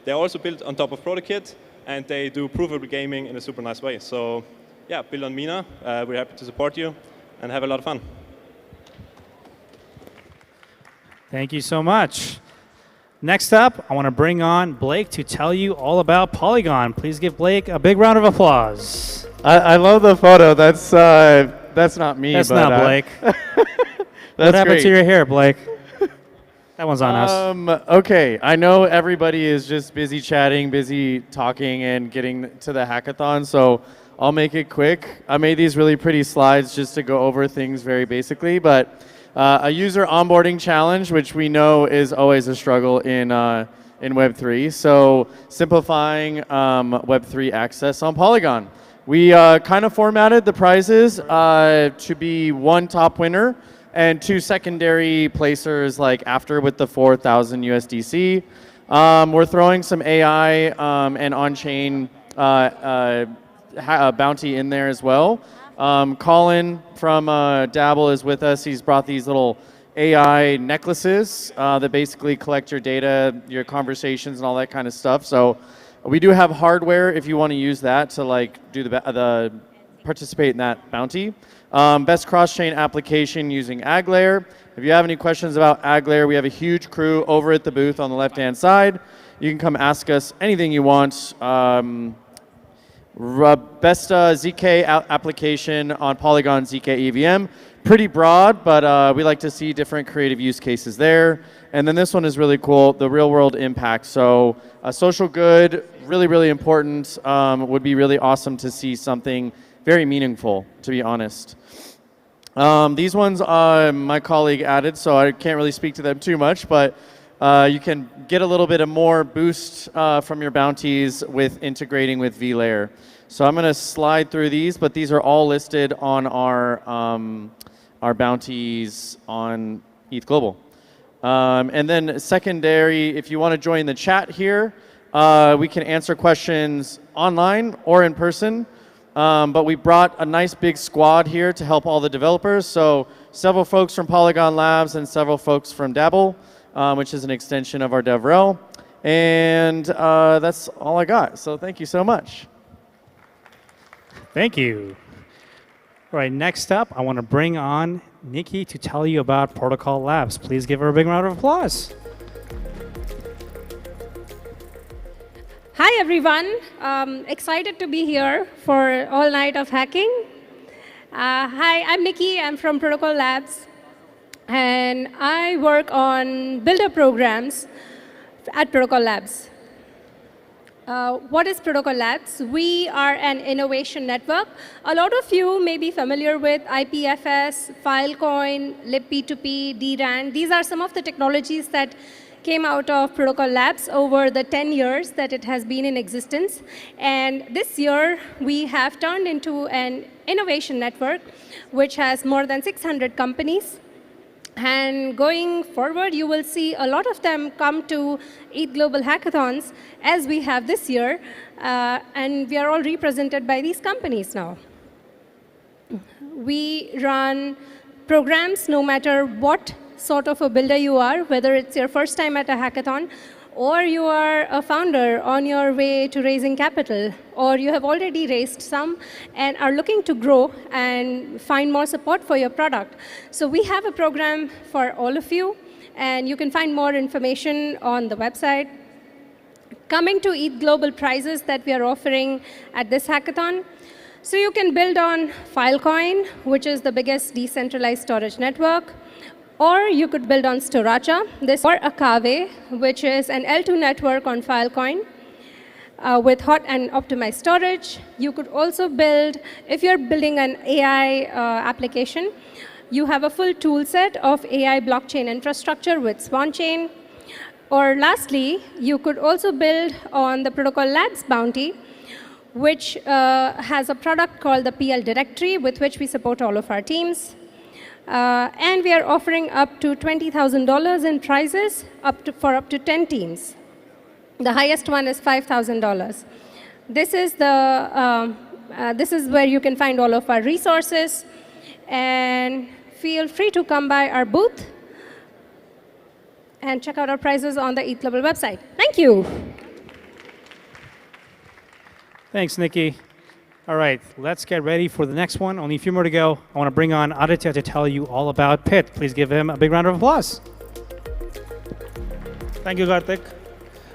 They're also built on top of ProtoKit, and they do provable gaming in a super nice way. So yeah, build on Mina. We're happy to support you, and have a lot of fun. Thank you so much. Next up, I want to bring on Blake to tell you all about Polygon. Please give Blake a big round of applause. I love the photo. That's not me. That's but, not Blake. That's what happened great. to your hair, Blake? That one's on us. Okay, I know everybody is just busy chatting, busy talking, and getting to the hackathon, so I'll make it quick. I made these really pretty slides just to go over things very basically, but a user onboarding challenge, which we know is always a struggle in Web3. So simplifying Web3 access on Polygon. We kind of formatted the prizes to be 1 top winner and 2 secondary placers like after with the 4,000 USDC. We're throwing some AI and on-chain bounty in there as well. Colin from Dabble is with us. He's brought these little AI necklaces that basically collect your data, your conversations, and all that kind of stuff. So we do have hardware if you want to use that to like do the participate in that bounty. Best cross-chain application using AgLayer. If you have any questions about AgLayer, we have a huge crew over at the booth on the left-hand side. You can come ask us anything you want. Best ZK application on Polygon ZK EVM. Pretty broad, but we like to see different creative use cases there. And then this one is really cool, the real world impact. So social good, really, really important. Would be really awesome to see something very meaningful, to be honest. These ones my colleague added, so I can't really speak to them too much, but you can get a little bit of more boost from your bounties with integrating with vLayer. So I'm going to slide through these, but these are all listed on our bounties on ETHGlobal. And then secondary, if you want to join the chat here, we can answer questions online or in person. But we brought a nice big squad here to help all the developers. So several folks from Polygon Labs and several folks from Dabble, which is an extension of our DevRel. And that's all I got. So thank you so much. Thank you. All right, next up, I want to bring on Nikki to tell you about Protocol Labs. Please give her a big round of applause. Hi, everyone. Excited to be here for all night of hacking. Hi, I'm Nikki. I'm from Protocol Labs. And I work on builder programs at Protocol Labs. What is Protocol Labs? We are an innovation network. A lot of you may be familiar with IPFS, Filecoin, libp2p, DRAN. These are some of the technologies that came out of Protocol Labs over the 10 years that it has been in existence. And this year, we have turned into an innovation network, which has more than 600 companies. And going forward, you will see a lot of them come to ETHGlobal hackathons, as we have this year. And we are all represented by these companies now. We run programs no matter what sort of a builder you are, whether it's your first time at a hackathon, or you are a founder on your way to raising capital, or you have already raised some and are looking to grow and find more support for your product. So we have a program for all of you, and you can find more information on the website. Coming to ETHGlobal prizes that we are offering at this hackathon. So you can build on Filecoin, which is the biggest decentralized storage network. Or you could build on Storacha, or Akave, which is an L2 network on Filecoin with hot and optimized storage. You could also build, if you're building an AI application, you have a full tool set of AI blockchain infrastructure with Onchain. Or lastly, you could also build on the Protocol Labs bounty, which has a product called the PL directory, with which we support all of our teams. And we are offering up to $20,000 in prizes for up to 10 teams. The highest one is $5,000. This is where you can find all of our resources. And feel free to come by our booth and check out our prizes on the ETHGlobal website. Thank you. Thanks, Nikki. All right, let's get ready for the next one. Only a few more to go. I want to bring on Aditya to tell you all about Pit. Please give him a big round of applause. Thank you, Karthik.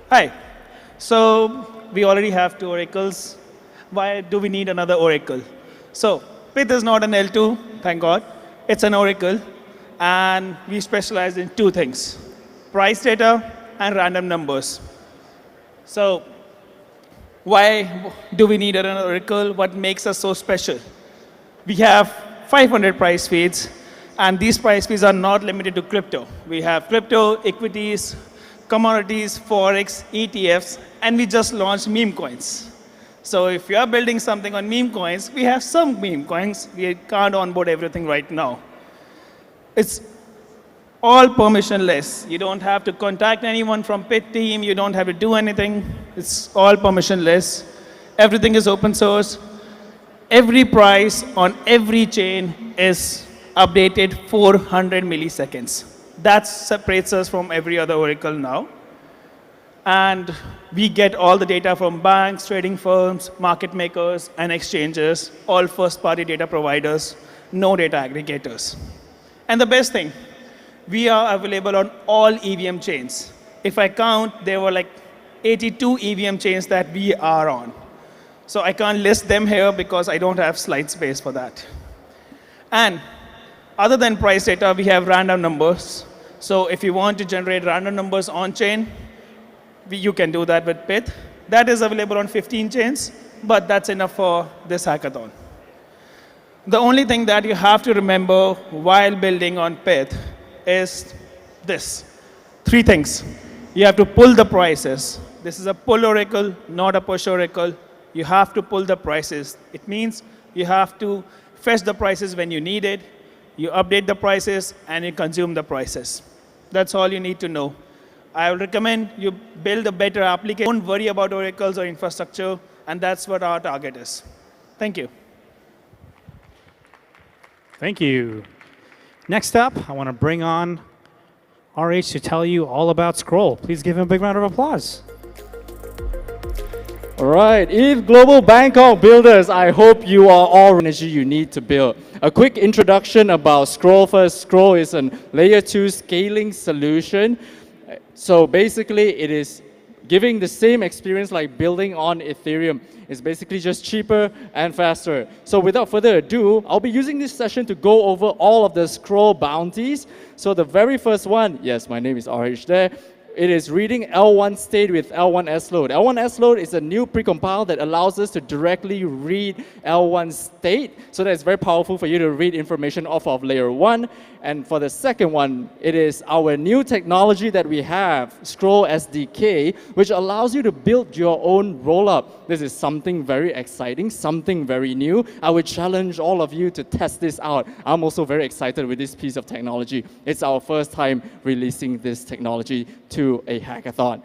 Hi. So we already have 2 oracles. Why do we need another oracle? So Pit is not an L2, thank God. It's an oracle. And we specialize in 2 things: price data and random numbers. So why do we need an oracle? What makes us so special? We have 500 price feeds, and these price feeds are not limited to crypto. We have crypto, equities, commodities, forex, ETFs, and we just launched meme coins. So if you are building something on meme coins, we have some meme coins. We can't onboard everything right now. It's all permissionless. You don't have to contact anyone from Pit team. You don't have to do anything. It's all permissionless. Everything is open source. Every price on every chain is updated 400 milliseconds. That separates us from every other oracle now. And we get all the data from banks, trading firms, market makers, and exchanges, all first-party data providers, no data aggregators. And the best thing, we are available on all EVM chains. If I count, there were like 82 EVM chains that we are on. So I can't list them here because I don't have slide space for that. And other than price data, we have random numbers. So if you want to generate random numbers on chain, you can do that with Pith. That is available on 15 chains, but that's enough for this hackathon. The only thing that you have to remember while building on Pith is this. Three things. You have to pull the prices. This is a pull oracle, not a push oracle. You have to pull the prices. It means you have to fetch the prices when you need it, you update the prices, and you consume the prices. That's all you need to know. I would recommend you build a better application. Don't worry about oracles or infrastructure, and that's what our target is. Thank you. Thank you. Next up, I want to bring on RH to tell you all about Scroll. Please give him a big round of applause. All right, ETHGlobal Bangkok builders, I hope you are all energy you need to build. A quick introduction about Scroll first. Scroll is a layer 2 scaling solution. So basically, it is giving the same experience like building on Ethereum. It's basically just cheaper and faster. So without further ado, I'll be using this session to go over all of the Scroll bounties. So the very first one, yes, my name is RH there. It is reading L1 state with L1 load. L1 load is a new precompile that allows us to directly read L1 state. So that's very powerful for you to read information off of layer 1. And for the second one, it is our new technology that we have, Scroll SDK, which allows you to build your own rollup. This is something very exciting, something very new. I would challenge all of you to test this out. I'm also very excited with this piece of technology. It's our first time releasing this technology to a hackathon.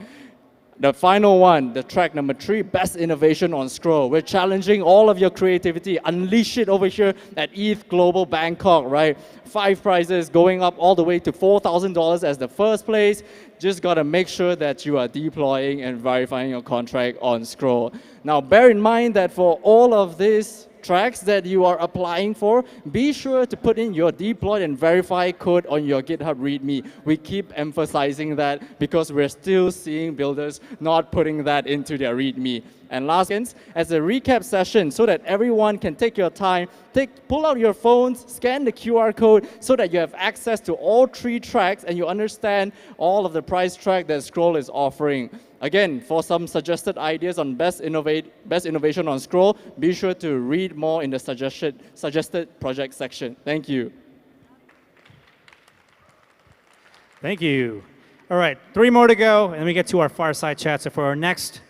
The final one, the track number 3, best innovation on Scroll. We're challenging all of your creativity. Unleash it over here at ETHGlobal Bangkok, right? 5 prizes going up all the way to $4,000 as the first place. Just got to make sure that you are deploying and verifying your contract on Scroll. Now, bear in mind that for all of these tracks that you are applying for, be sure to put in your deployed and verified code on your GitHub README. We keep emphasizing that because we're still seeing builders not putting that into their README. And last, as a recap session, so that everyone can take your time, pull out your phones, scan the QR code so that you have access to all 3 tracks and you understand all of the price track that Scroll is offering. Again, for some suggested ideas on best innovation on Scroll, be sure to read more in the suggested project section. Thank you. Thank you. All right, 3 more to go, and then we get to our fireside chat. So for our next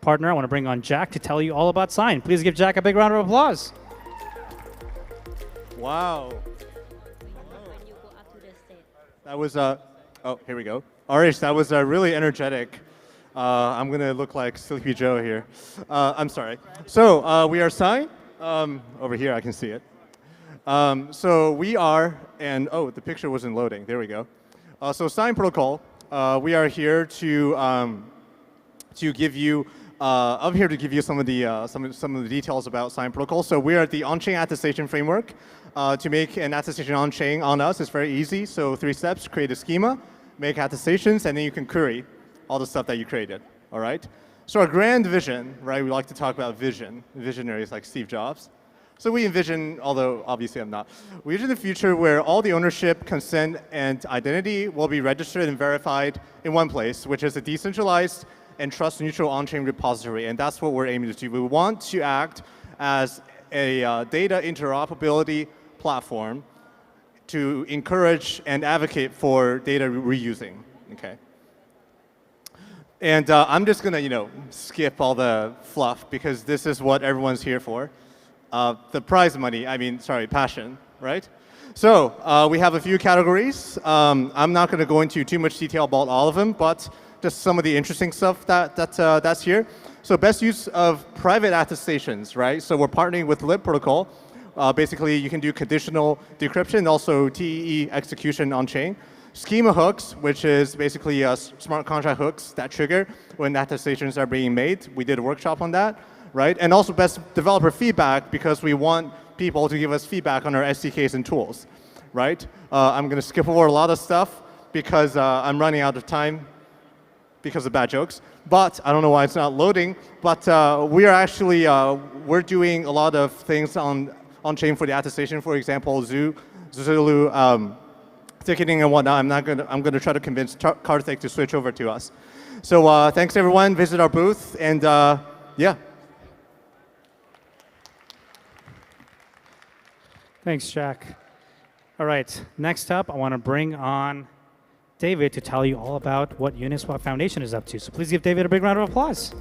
partner, I want to bring on Jack to tell you all about Sign. Please give Jack a big round of applause. Wow. That was, oh, here we go. RH, that was really energetic. I'm going to look like Sleepy Joe here. I'm sorry. So we are Sign. Over here, I can see it. So we are, and oh, the picture wasn't loading. There we go. So Sign Protocol, we are here to give you, I'm here to give you some of the details about Sign Protocol. So we are the Onchain attestation framework. To make an attestation on-chain on us, it's very easy. So 3 steps: create a schema, make attestations, and then you can query all the stuff that you created, all right? So our grand vision, right, we like to talk about vision, visionaries like Steve Jobs. So we envision, although obviously I'm not, we envision the future where all the ownership, consent, and identity will be registered and verified in one place, which is a decentralized and trust-neutral on-chain repository, and that's what we're aiming to do. We want to act as a data interoperability platform to encourage and advocate for data reusing, okay? And I'm just going to, skip all the fluff because this is what everyone's here for. The prize money, passion, right? So we have a few categories. I'm not going to go into too much detail about all of them, but just some of the interesting stuff that's here. So best use of private attestations, right? So we're partnering with Lib Protocol. Basically, you can do conditional decryption and also TEE execution on-chain. Schema hooks, which is basically smart contract hooks that trigger when attestations are being made. We did a workshop on that, right? And also best developer feedback because we want people to give us feedback on our SDKs and tools, right? I'm going to skip over a lot of stuff because I'm running out of time because of bad jokes. But I don't know why it's not loading. But we are actually, we're doing a lot of things on-chain for the attestation. For example, Zulu, ticketing and whatnot. I'm gonna try to convince Karthik to switch over to us. So thanks everyone. Visit our booth and yeah. Thanks, Jack. All right, next up, I want to bring on David to tell you all about what Uniswap Foundation is up to. So please give David a big round of applause.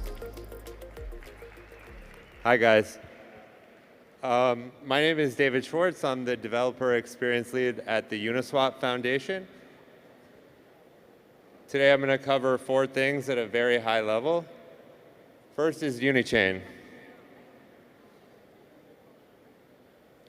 Hi, guys. My name is David Schwartz. I'm the Developer Experience Lead at the Uniswap Foundation. Today, I'm going to cover 4 things at a very high level. First is Unichain.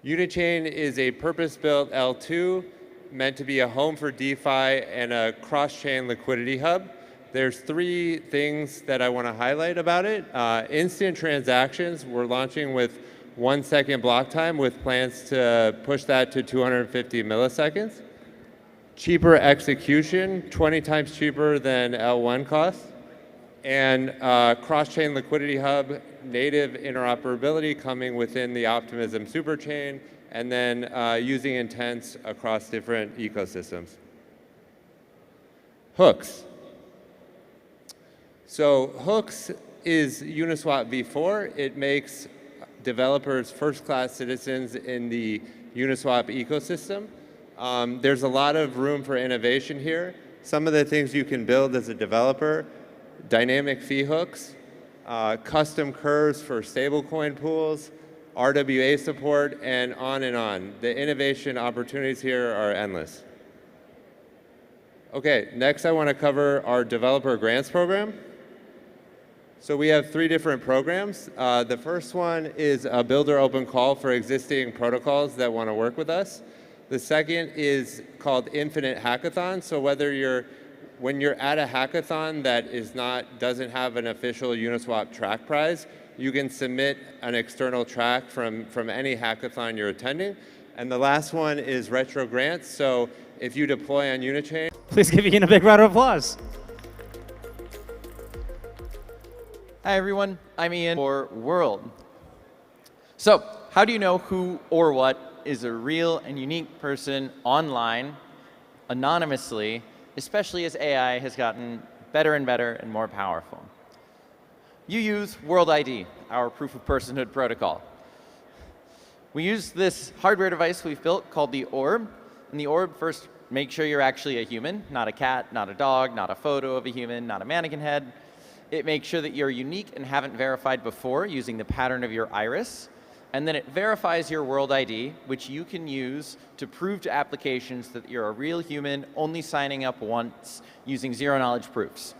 Unichain is a purpose-built L2 meant to be a home for DeFi and a cross-chain liquidity hub. There's 3 things that I want to highlight about it. Instant transactions, we're launching with 1 second block time with plans to push that to 250 milliseconds. Cheaper execution, 20 times cheaper than L1 cost. And cross-chain liquidity hub, native interoperability coming within the Optimism superchain, and then using intents across different ecosystems. Hooks. So Hooks is Uniswap v4. It makes developers first-class citizens in the Uniswap ecosystem. There's a lot of room for innovation here. Some of the things you can build as a developer: dynamic fee hooks, custom curves for stablecoin pools, RWA support, and on and on. The innovation opportunities here are endless. Okay, next I want to cover our developer grants program. So we have 3 different programs. The first one is a builder open call for existing protocols that want to work with us. The second is called Infinite Hackathon. So when you're at a hackathon that doesn't have an official Uniswap track prize, you can submit an external track from any hackathon you're attending. And the last one is retro grants. So if you deploy on Unichain. Please give Ian a big round of applause. Hi, everyone. I'm Ian for World. So how do you know who or what is a real and unique person online, anonymously, especially as AI has gotten better and better and more powerful? You use World ID, our proof of personhood protocol. We use this hardware device we've built called the Orb. And the Orb first makes sure you're actually a human, not a cat, not a dog, not a photo of a human, not a mannequin head. It makes sure that you're unique and haven't verified before using the pattern of your iris. And then it verifies your World ID, which you can use to prove to applications that you're a real human, only signing up once using zero-knowledge proofs.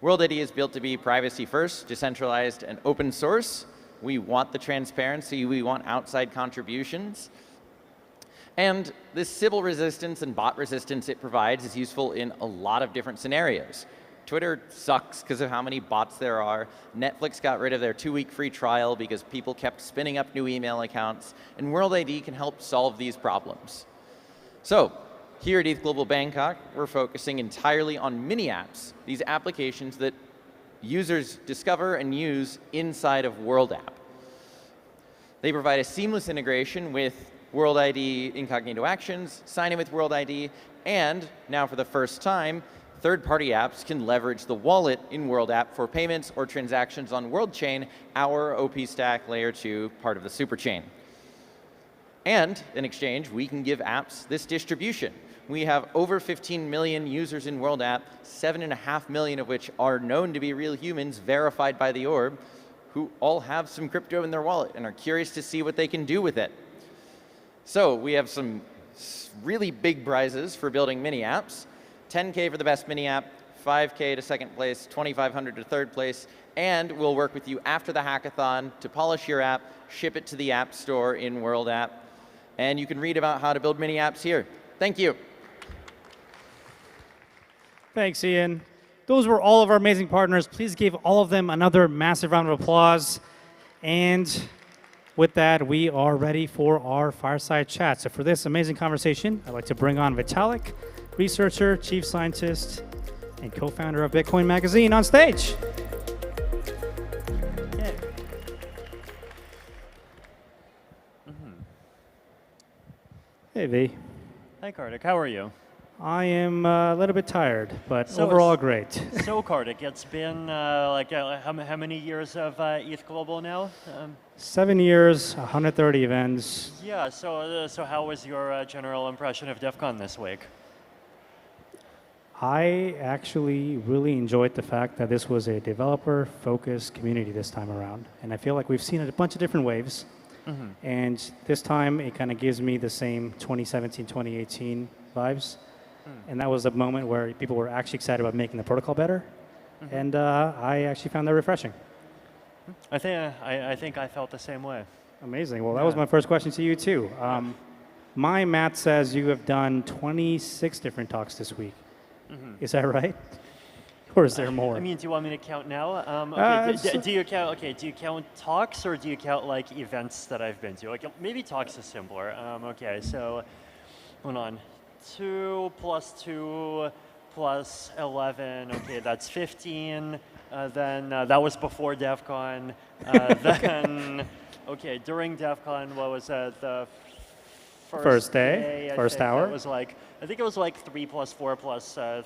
World ID is built to be privacy first, decentralized, and open source. We want the transparency. We want outside contributions. And this Sybil resistance and bot resistance it provides is useful in a lot of different scenarios. Twitter sucks because of how many bots there are. Netflix got rid of their 2-week free trial because people kept spinning up new email accounts. And World ID can help solve these problems. So here at ETHGlobal Bangkok, we're focusing entirely on mini apps, these applications that users discover and use inside of World App. They provide a seamless integration with World ID incognito actions, sign in with World ID, and now for the first time, third-party apps can leverage the wallet in World App for payments or transactions on World Chain, our OP Stack Layer 2 part of the superchain. And in exchange, we can give apps this distribution. We have over 15 million users in World App, 7.5 million of which are known to be real humans verified by the Orb, who all have some crypto in their wallet and are curious to see what they can do with it. So we have some really big prizes for building mini apps. 10K for the best mini app, 5K to second place, 2,500 to third place, and we'll work with you after the hackathon to polish your app, ship it to the App Store in World App, and you can read about how to build mini apps here. Thank you. Thanks, Ian. Those were all of our amazing partners. Please give all of them another massive round of applause. And with that, we are ready for our fireside chat. So for this amazing conversation, I'd like to bring on Vitalik, researcher, chief scientist, and co-founder of Bitcoin Magazine on stage. Yeah. Hey, V. Hi, Kartik. How are you? I am a little bit tired, but overall great. So, Kartik, it's been how many years of ETHGlobal now? 7 years, 130 events. Yeah, so how was your general impression of DEF CON this week? I actually really enjoyed the fact that this was a developer-focused community this time around. And I feel like we've seen a bunch of different waves. And this time, it kind of gives me the same 2017, 2018 vibes. And that was a moment where people were actually excited about making the protocol better. And I actually found that refreshing. I think I felt the same way. Amazing. Well, that was my first question to you, too. My math says you have done 26 different talks this week. Is that right? Or is there more? I mean, do you want me to count now? Do you count? Okay, do you count talks or do you count like events that I've been to? Like maybe talks is simpler. Okay, so hold on. 2 + 2 + 11. Okay, that's 15. Then that was before DEF CON. Then okay, during DEF CON, what was that? The first day, first hour. It was like, I think it was like 3 + 4 +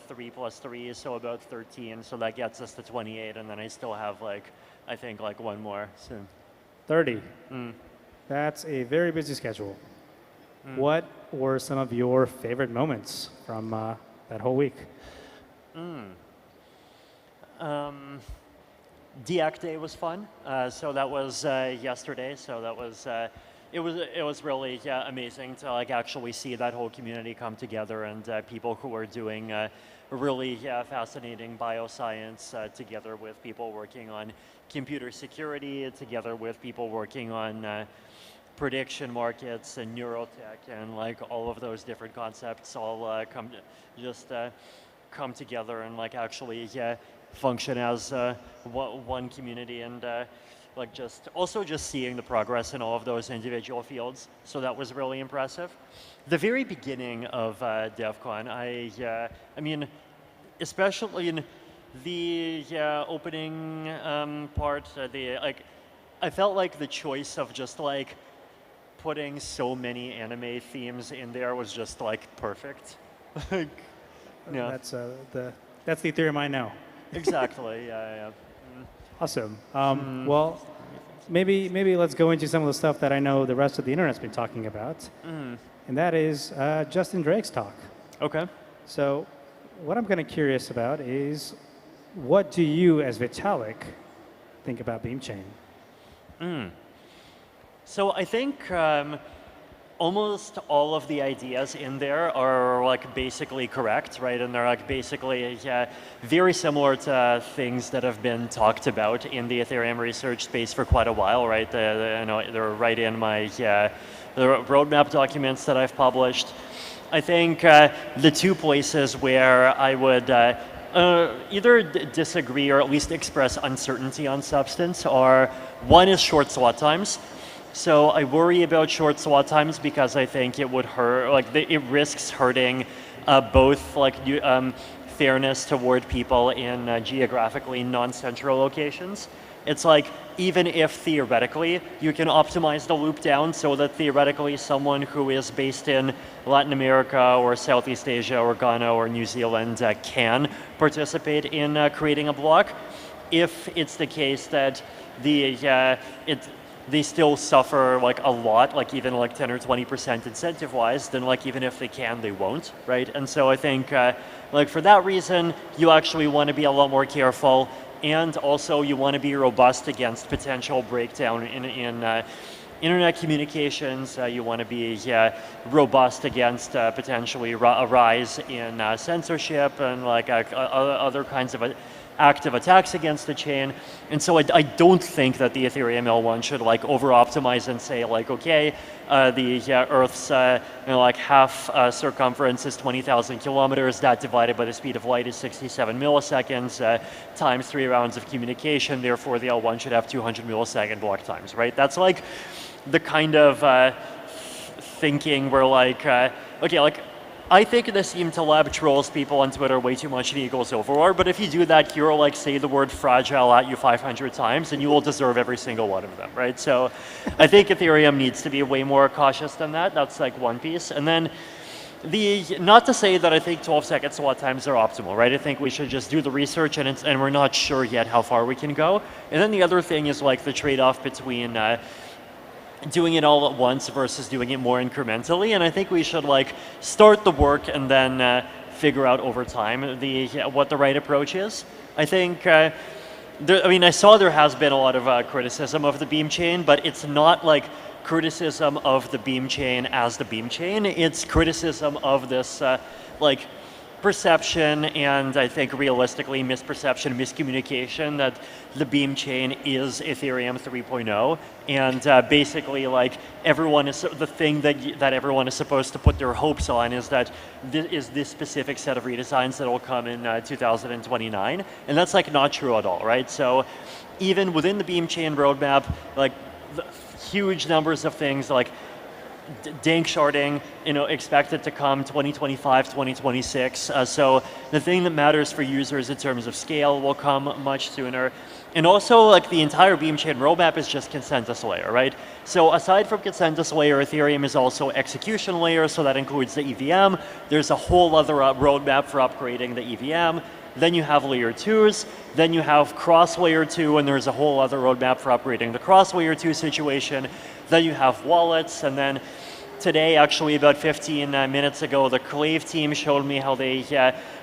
3 + 3, so about 13. So that gets us to 28, and then I still have like, I think like one more soon. 30. That's a very busy schedule. What were some of your favorite moments from that whole week? DAC Day was fun. So that was yesterday. So that was. It was really amazing to like actually see that whole community come together and people who are doing really fascinating bioscience together with people working on computer security, together with people working on prediction markets and neurotech and like all of those different concepts all come together and like actually function as one community and like just seeing the progress in all of those individual fields. So that was really impressive. The very beginning of DEF CON, I mean, especially in the opening part, I felt like the choice of just like putting so many anime themes in there was just like perfect. That's the Ethereum I know. Exactly. Yeah. Awesome. Well, maybe let's go into some of the stuff that I know the rest of the internet's been talking about, and that is Justin Drake's talk. Okay. So, what I'm kind of curious about is, what do you, as Vitalik, think about Beamchain? So I think almost all of the ideas in there are like basically correct, right? And they're like basically very similar to things that have been talked about in the Ethereum research space for quite a while, right? They're right in my the roadmap documents that I've published. I think the two places where I would either disagree or at least express uncertainty on substance are, one is short swat times. So I worry about short swat times because I think it would hurt, like it risks hurting both like fairness toward people in geographically non-central locations. It's like, even if theoretically you can optimize the loop down so that theoretically someone who is based in Latin America or Southeast Asia or Ghana or New Zealand can participate in creating a block, if it's the case that they still suffer like a lot, like even like 10 or 20% incentive-wise, then like even if they can, they won't, right? And so I think like for that reason, you actually want to be a lot more careful, and also you want to be robust against potential breakdown in internet communications. You want to be robust against potentially a rise in censorship and like other kinds of active attacks against the chain. And so I don't think that the Ethereum L1 should like over-optimize and say like, okay, the Earth's like half circumference is 20,000 kilometers, that divided by the speed of light is 67 milliseconds, times 3 rounds of communication, therefore the L1 should have 200 millisecond block times, right? That's like the kind of thinking where like, okay, like I think Nassim Taleb trolls people on Twitter way too much in equals overlord, but if you do that, he'll like say the word fragile at you 500 times and you will deserve every single one of them, right? So I think Ethereum needs to be way more cautious than that. That's like one piece. And then not to say that I think 12-second swat times are optimal, right? I think we should just do the research and we're not sure yet how far we can go. And then the other thing is like the trade-off between doing it all at once versus doing it more incrementally. And I think we should like start the work and then figure out over time what the right approach is. I think, I saw there has been a lot of criticism of the Beam chain, but it's not like criticism of the Beam chain as the Beam chain. It's criticism of this like perception and I think realistically misperception, miscommunication that the Beam chain is Ethereum 3.0 and basically like the thing that everyone is supposed to put their hopes on is that this specific set of redesigns that will come in 2029, and that's like not true at all, right? So even within the Beam chain roadmap, like the huge numbers of things like dank sharding, expected to come 2025, 2026. So the thing that matters for users in terms of scale will come much sooner. And also, like the entire Beam chain roadmap is just consensus layer, right? So aside from consensus layer, Ethereum is also execution layer, so that includes the EVM. There's a whole other roadmap for upgrading the EVM. Then you have layer 2s, then you have cross layer 2, and there's a whole other roadmap for upgrading the cross layer 2 situation. Then you have wallets, and then today, actually about 15 minutes ago, the Clave team showed me how they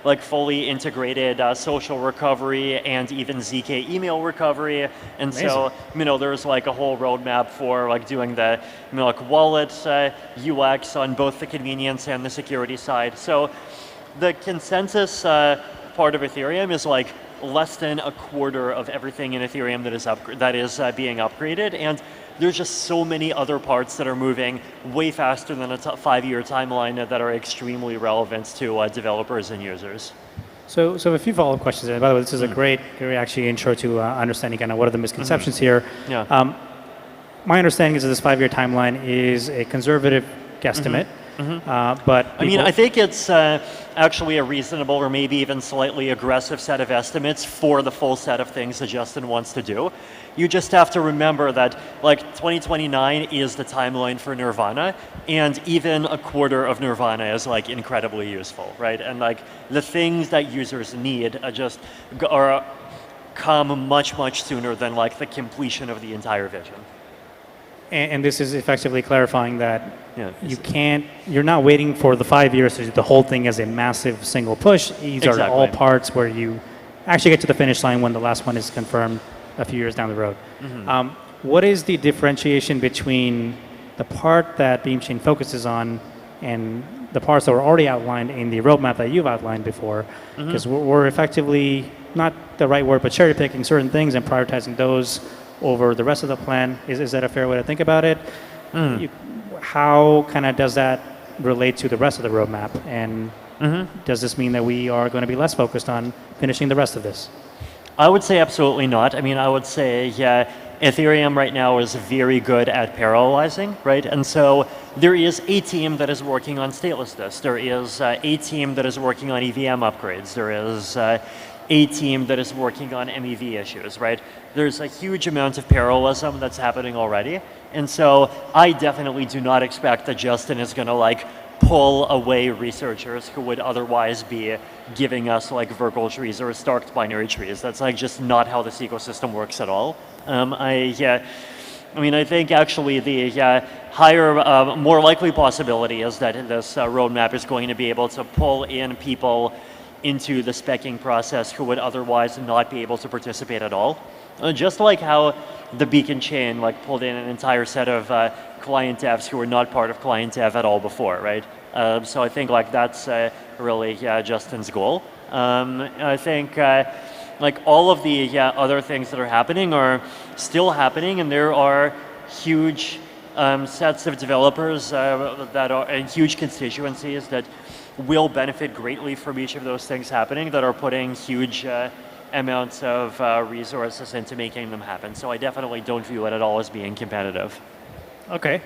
like fully integrated social recovery and even ZK email recovery. And Amazing. So, there's like a whole roadmap for like doing the like wallet UX on both the convenience and the security side. So the consensus part of Ethereum is like less than a quarter of everything in Ethereum that is being upgraded, and there's just so many other parts that are moving way faster than a 5-year timeline that are extremely relevant to developers and users. So a few follow-up questions. And by the way, this is a great actually intro to understanding kind of what are the misconceptions here. Yeah. My understanding is that this 5-year timeline is a conservative guesstimate. But I think it's actually a reasonable or maybe even slightly aggressive set of estimates for the full set of things that Justin wants to do. You just have to remember that like 2029 is the timeline for Nirvana, and even a quarter of Nirvana is like incredibly useful, right? And like the things that users need come much sooner than like the completion of the entire vision. And this is effectively clarifying that you're not waiting for the 5 years to do the whole thing as a massive single push. These are all parts where you actually get to the finish line when the last one is confirmed a few years down the road. What is the differentiation between the part that BeamChain focuses on and the parts that were already outlined in the roadmap that you've outlined before? Because we're effectively, not the right word, but cherry picking certain things and prioritizing those over the rest of the plan. Is that a fair way to think about it? How kind of does that relate to the rest of the roadmap? And does this mean that we are going to be less focused on finishing the rest of this? I would say absolutely not. I would say, Ethereum right now is very good at parallelizing, right? And so there is a team that is working on statelessness. There is a team that is working on EVM upgrades. There is a team that is working on MEV issues, right? There's a huge amount of parallelism that's happening already. And so I definitely do not expect that Justin is going to like pull away researchers who would otherwise be giving us like Virtual trees or Starked binary trees. That's like just not how this ecosystem works at all. I think actually the higher, more likely possibility is that this roadmap is going to be able to pull in people into the speccing process who would otherwise not be able to participate at all. Just like how the Beacon chain like pulled in an entire set of client devs who were not part of client dev at all before, right? So I think like that's really Justin's goal. I think like all of the other things that are happening are still happening, and there are huge sets of developers that are and huge constituencies that will benefit greatly from each of those things happening, that are putting huge amounts of resources into making them happen. So I definitely don't view it at all as being competitive. Okay.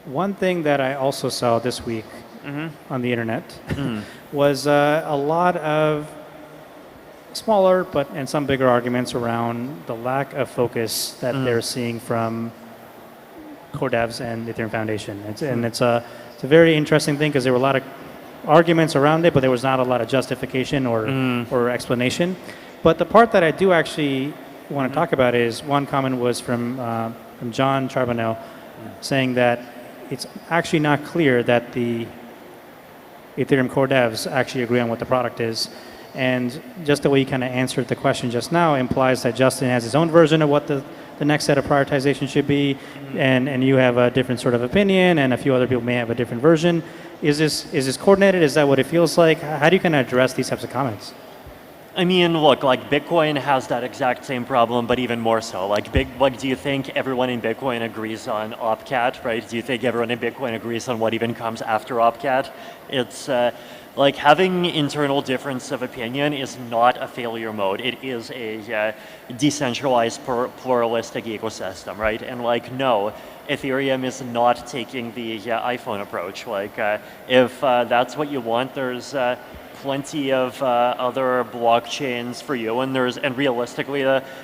One thing that I also saw this week on the internet was a lot of smaller and some bigger arguments around the lack of focus that they're seeing from core devs and Ethereum Foundation. It's a very interesting thing because there were a lot of arguments around it, but there was not a lot of justification or explanation. But the part that I do actually want to talk about is one comment was from John Charbonneau saying that it's actually not clear that the Ethereum core devs actually agree on what the product is. And just the way you kind of answered the question just now implies that Justin has his own version of what the next set of prioritization should be, and you have a different sort of opinion, and a few other people may have a different version. Is this coordinated? Is that what it feels like? How do you kind of address these types of comments? I mean, look, like Bitcoin has that exact same problem, but even more so. Like, do you think everyone in Bitcoin agrees on OpCat, right? Do you think everyone in Bitcoin agrees on what even comes after OpCat? It's like having internal difference of opinion is not a failure mode. It is a decentralized, pluralistic ecosystem, right? And like, no, Ethereum is not taking the iPhone approach. Like, if that's what you want, there's plenty of other blockchains for you, and realistically,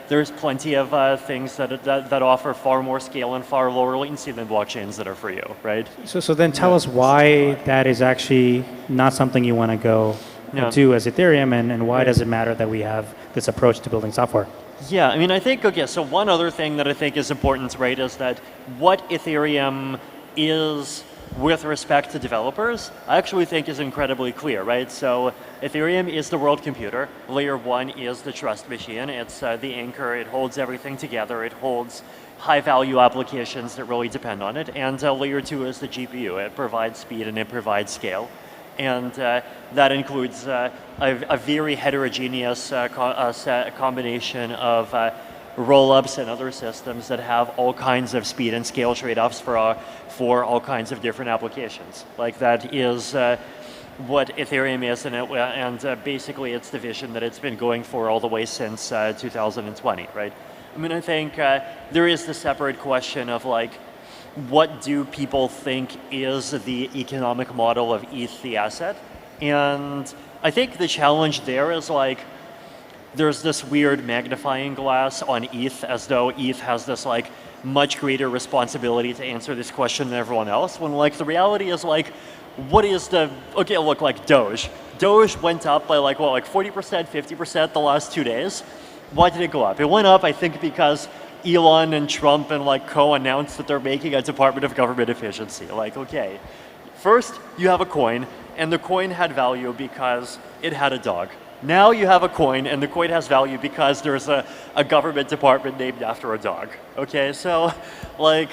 there's plenty of things that offer far more scale and far lower latency than blockchains that are for you, right? So then tell us why that is actually not something you want to go do as Ethereum, and why does it matter that we have this approach to building software? Yeah, I mean, I think, okay, so one other thing that I think is important, right, is that what Ethereum is with respect to developers, I actually think is incredibly clear, right? So Ethereum is the world computer. Layer 1 is the trust machine. It's the anchor. It holds everything together. It holds high-value applications that really depend on it. And Layer 2 is the GPU. It provides speed and it provides scale. And that includes a very heterogeneous combination of roll-ups and other systems that have all kinds of speed and scale trade-offs for all kinds of different applications. Like, that is what Ethereum is, and basically it's the vision that it's been going for all the way since 2020, right? I mean, I think there is the separate question of like, what do people think is the economic model of ETH, the asset? And I think the challenge there is like, there's this weird magnifying glass on ETH, as though ETH has this like much greater responsibility to answer this question than everyone else, when like the reality is like, what is the, okay, look, like Doge. Doge went up by like, what, like 40%, 50% the last 2 days. Why did it go up? It went up, I think, because Elon and Trump and like Co announced that they're making a Department of Government Efficiency. Like, okay, first you have a coin, and the coin had value because it had a dog. Now you have a coin, and the coin has value because there's a government department named after a dog. Okay, so like,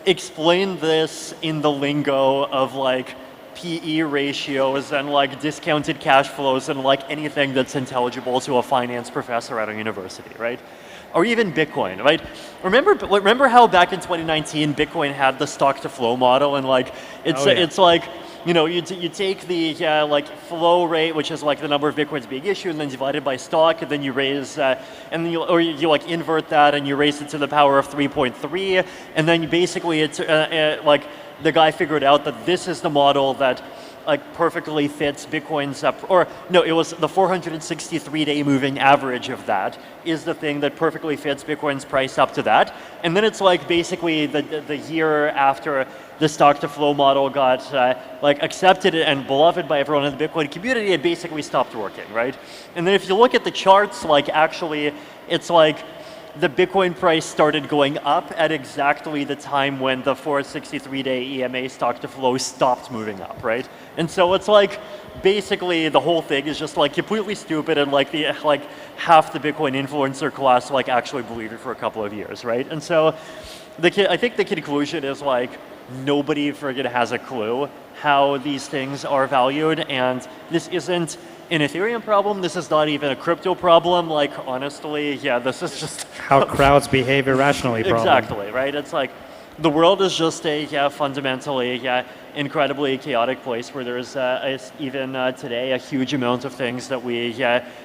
explain this in the lingo of like PE ratios and like discounted cash flows and like anything that's intelligible to a finance professor at a university, right? Or even Bitcoin, right? Remember how back in 2019 Bitcoin had the stock to flow model, and like it's like, you know, you take the like flow rate, which is like the number of Bitcoins being issued, and then divide it by stock, and then you raise, and then you like invert that, and you raise it to the power of 3.3, and then you basically it's like the guy figured out that this is the model that like perfectly fits Bitcoin's or no, it was the 463-day moving average of that is the thing that perfectly fits Bitcoin's price up to that. And then it's like basically the year after the stock to flow model got like accepted and beloved by everyone in the Bitcoin community, it basically stopped working, right? And then if you look at the charts, like actually it's like the Bitcoin price started going up at exactly the time when the 463-day EMA stock to flow stopped moving up, right? And so it's like basically the whole thing is just like completely stupid, and like half the Bitcoin influencer class like actually believed it for a couple of years, right? And so I think the conclusion is like nobody friggin' has a clue how these things are valued, and this isn't an Ethereum problem. This is not even a crypto problem. Like, honestly, yeah, this is just how crowds behave irrationally problem. Exactly, right? It's like the world is just a fundamentally incredibly chaotic place where there's even today a huge amount of things that we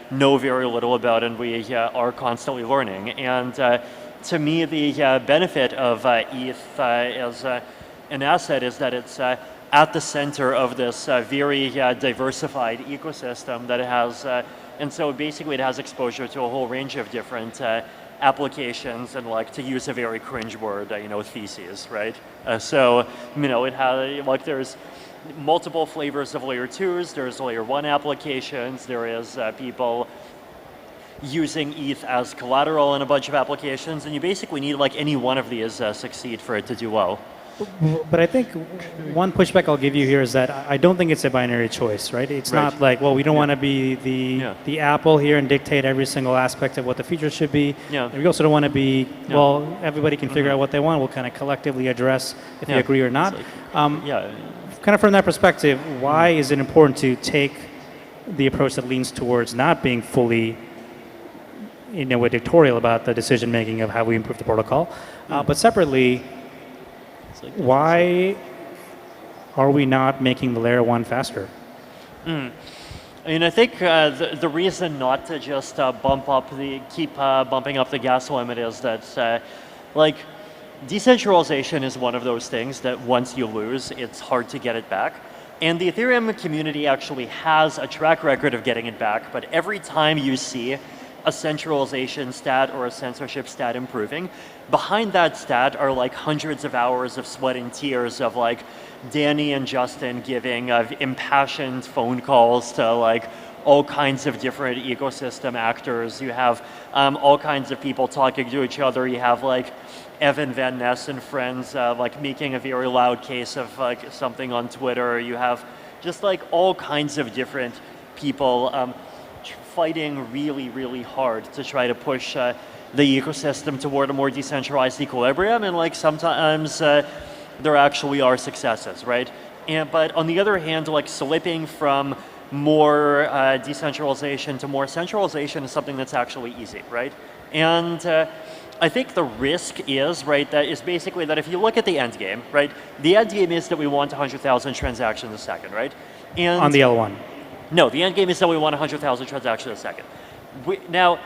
know very little about, and we are constantly learning. And to me, the benefit of ETH as an asset is that it's at the center of this very diversified ecosystem that it has, and so basically it has exposure to a whole range of different applications, and like, to use a very cringe word, theses, right? So, it has, like, there's multiple flavors of layer 2s, there's layer 1 applications, there is people using ETH as collateral in a bunch of applications, and you basically need like any one of these succeed for it to do well. But I think one pushback I'll give you here is that I don't think it's a binary choice, right? It's not like, well, we don't want to be the Apple here and dictate every single aspect of what the features should be. And we also don't want to be, well, everybody can figure out what they want. We'll kind of collectively address if you agree or not. Kind of from that perspective, why is it important to take the approach that leans towards not being fully dictatorial about the decision making of how we improve the protocol, but separately, why are we not making the layer 1 faster? I mean, I think the reason not to just keep bumping up the gas limit is that, like, decentralization is one of those things that once you lose, it's hard to get it back. And the Ethereum community actually has a track record of getting it back, but every time you see a centralization stat or a censorship stat improving, behind that stat are like hundreds of hours of sweat and tears of like Danny and Justin giving impassioned phone calls to like all kinds of different ecosystem actors. You have all kinds of people talking to each other. You have like Evan Van Ness and friends like making a very loud case of like something on Twitter. You have just like all kinds of different people fighting really, really hard to try to push the ecosystem toward a more decentralized equilibrium, and like sometimes there actually are successes, right? But on the other hand, like slipping from more decentralization to more centralization is something that's actually easy, right? And I think the risk is, right, that is basically that if you look at the end game, right, the end game is that we want 100,000 transactions a second, right? And on the L1. No, the end game is that we want 100,000 transactions a second. Now,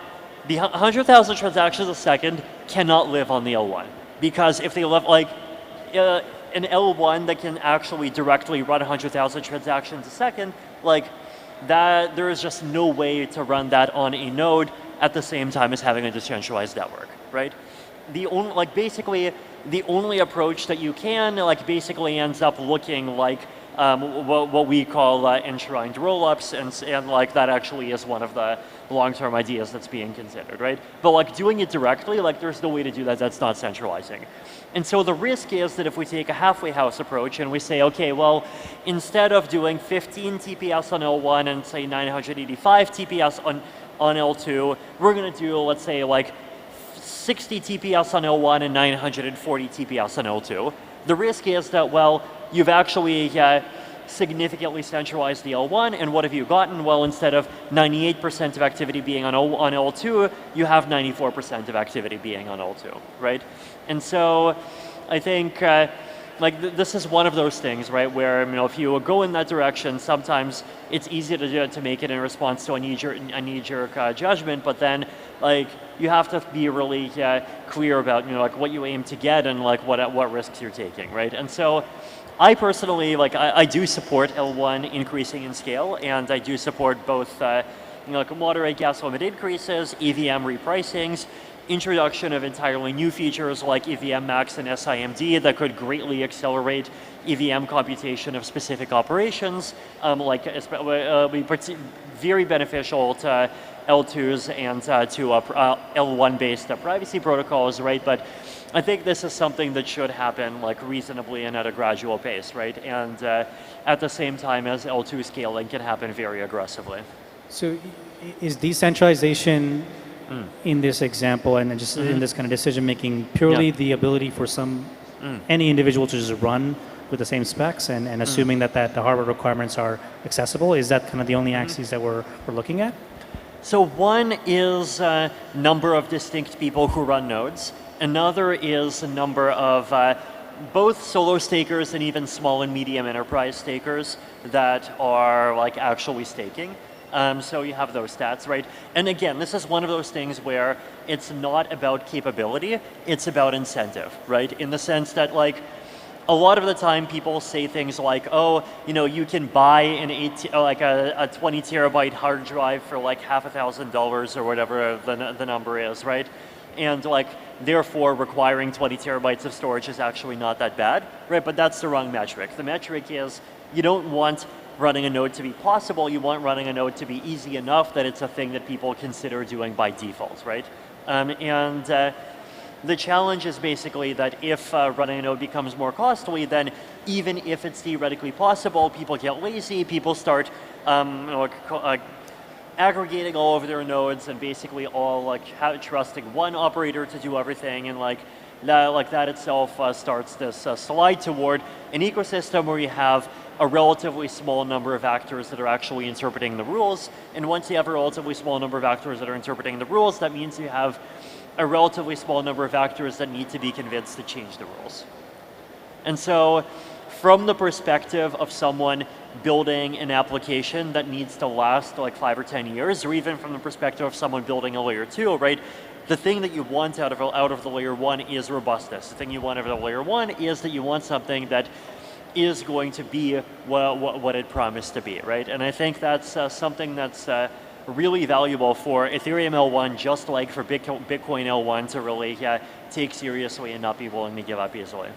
the 100,000 transactions a second cannot live on the L1, because if they live like an L1 that can actually directly run 100,000 transactions a second, like that, there is just no way to run that on a node at the same time as having a decentralized network, right? The only, like basically, the only approach that you can like basically ends up looking like what we call enshrined rollups, and like that actually is one of the long-term ideas that's being considered, right? But like doing it directly, like there's no way to do that. That's not centralizing. And so the risk is that if we take a halfway house approach and we say, okay, well, instead of doing 15 TPS on L1 and say 985 TPS on L2, we're going to do, let's say, like 60 TPS on L1 and 940 TPS on L2. The risk is that, well, you've actually significantly centralized the L1, and what have you gotten? Well, instead of 98% of activity being on L2, you have 94% of activity being on L2, right? And so I think this is one of those things, right, where if you go in that direction, sometimes it's easy to make it in response to a knee-jerk judgment, but then like you have to be really clear about like what you aim to get and like what risks you're taking, right? And so I personally, like, I do support L1 increasing in scale, and I do support both like moderate gas limit increases, EVM repricings, introduction of entirely new features like EVM Max and SIMD that could greatly accelerate EVM computation of specific operations, very beneficial to L2s and to L1-based privacy protocols, right? But I think this is something that should happen like reasonably and at a gradual pace, right? And at the same time as L2 scaling can happen very aggressively. So is decentralization in this example and just in this kind of decision making purely the ability for any individual to just run with the same specs and assuming that the hardware requirements are accessible? Is that kind of the only axes that we're looking at? So one is number of distinct people who run nodes. Another is the number of both solo stakers and even small and medium enterprise stakers that are like actually staking. So you have those stats, right? And again, this is one of those things where it's not about capability, it's about incentive, right? In the sense that like a lot of the time people say things like, oh, you can buy a 20 terabyte hard drive for like $5,000 or whatever the number is, right? And like, therefore requiring 20 terabytes of storage is actually not that bad, right? But that's the wrong metric. The metric is you don't want running a node to be possible, you want running a node to be easy enough that it's a thing that people consider doing by default, right? The challenge is basically that if running a node becomes more costly, then even if it's theoretically possible, people get lazy, people start aggregating all of their nodes and basically all trusting one operator to do everything, and that itself starts this slide toward an ecosystem where you have a relatively small number of actors that are actually interpreting the rules. And once you have a relatively small number of actors that are interpreting the rules, that means you have a relatively small number of actors that need to be convinced to change the rules. And so from the perspective of someone building an application that needs to last like 5 or 10 years, or even from the perspective of someone building a layer 2, right? The thing that you want out of the layer 1 is robustness. The thing you want out of the layer 1 is that you want something that is going to be what it promised to be, right? And I think that's something that's really valuable for Ethereum L1, just like for Bitcoin L1 to really take seriously and not be willing to give up easily.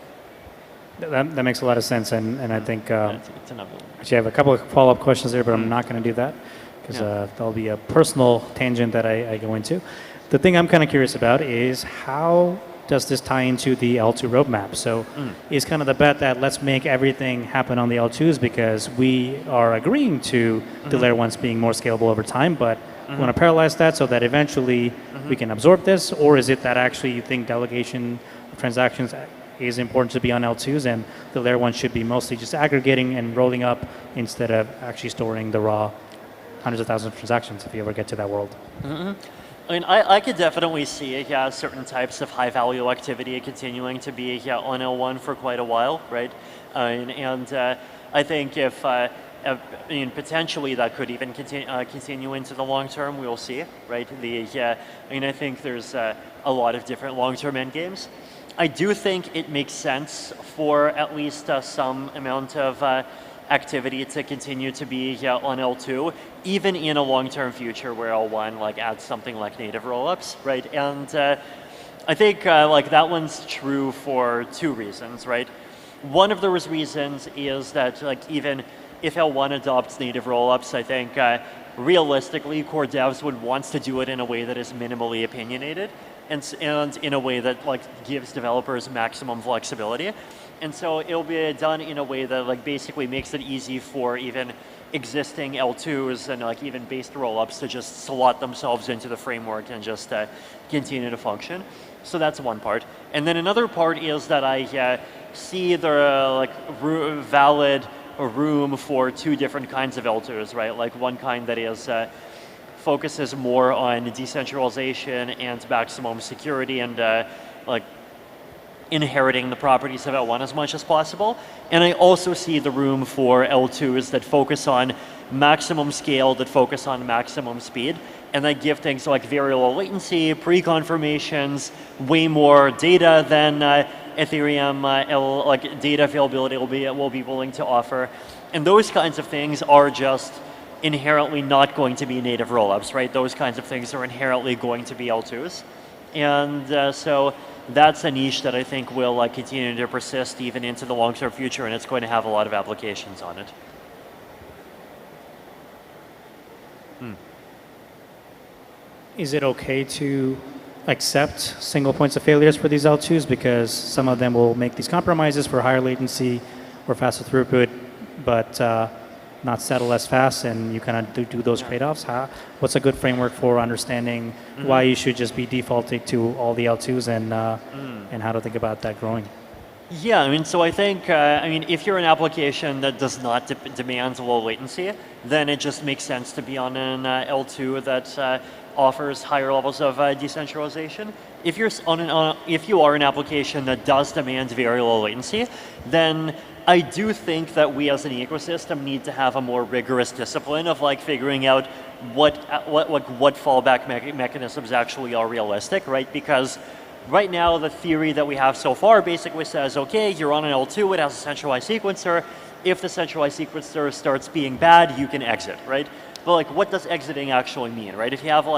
That makes a lot of sense, and I think actually I have a couple of follow-up questions there, but I'm not going to do that because there'll be a personal tangent that I go into. The thing I'm kind of curious about is how does this tie into the L2 roadmap? So is kind of the bet that let's make everything happen on the L2s because we are agreeing to the layer 1s being more scalable over time, but we want to parallelize that so that eventually we can absorb this? Or is it that actually you think delegation of transactions is important to be on L2s and the layer 1 should be mostly just aggregating and rolling up instead of actually storing the raw hundreds of thousands of transactions if you ever get to that world? I mean, I could definitely see certain types of high-value activity continuing to be on L1 for quite a while, right? And I think if potentially that could even continue into the long term. We'll see, right? I think there's a lot of different long-term end games. I do think it makes sense for at least some amount of activity to continue to be on L2, even in a long-term future where L1 adds something like native rollups, right? And I think that one's true for 2 reasons, right? One of those reasons is that even if L1 adopts native rollups, I think realistically core devs would want to do it in a way that is minimally opinionated and in a way that gives developers maximum flexibility. And so it'll be done in a way that basically makes it easy for even existing L2s and even based rollups to just slot themselves into the framework and just continue to function. So that's one part. And then another part is that I see the valid room for 2 different kinds of L2s, right? One kind that is focuses more on decentralization and maximum security and inheriting the properties of L1 as much as possible. And I also see the room for L2s that focus on maximum scale, that focus on maximum speed, and that give things like very low latency, pre-confirmations, way more data than Ethereum data availability will be willing to offer. And those kinds of things are just inherently not going to be native rollups, right? Those kinds of things are inherently going to be L2s. And so that's a niche that I think will continue to persist even into the long-term future, and it's going to have a lot of applications on it. Is it okay to accept single points of failures for these L2s because some of them will make these compromises for higher latency or faster throughput, but not settle as fast, and you kind of do those trade-offs? What's a good framework for understanding why you should just be defaulting to all the L2s and how to think about that growing? Yeah, I mean, so I think, if you're an application that does not demand low latency, then it just makes sense to be on an L2 that offers higher levels of decentralization. If you are an application that does demand very low latency, then I do think that we as an ecosystem need to have a more rigorous discipline of figuring out what fallback mechanisms actually are realistic, right? Because right now the theory that we have so far basically says, okay, you're on an L2, it has a centralized sequencer. If the centralized sequencer starts being bad, you can exit, right? But what does exiting actually mean, right? If you have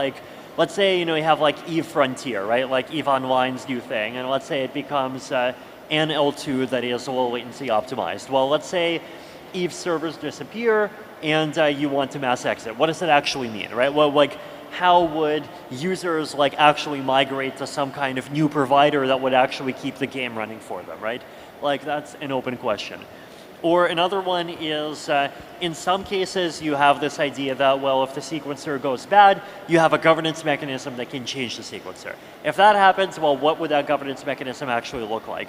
let's say you have Eve Frontier, right? Eve Online's new thing, and let's say it becomes an L2 that is low latency optimized. Well, let's say Eve servers disappear and you want to mass exit. What does that actually mean, right? Well, how would users like actually migrate to some kind of new provider that would actually keep the game running for them, right? Like that's an open question. Or another one is, in some cases, you have this idea that, well, if the sequencer goes bad, you have a governance mechanism that can change the sequencer. If that happens, well, what would that governance mechanism actually look like?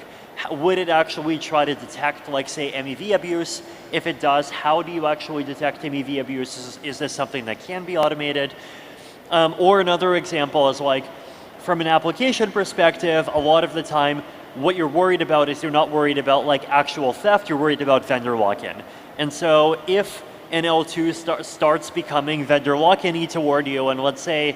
Would it actually try to detect, like, say, MEV abuse? If it does, how do you actually detect MEV abuse? Is this something that can be automated? Or another example is, like, from an application perspective, a lot of the time, what you're worried about is you're not worried about like actual theft, you're worried about vendor lock-in. And so if an L2 starts becoming vendor lock-in toward you, and let's say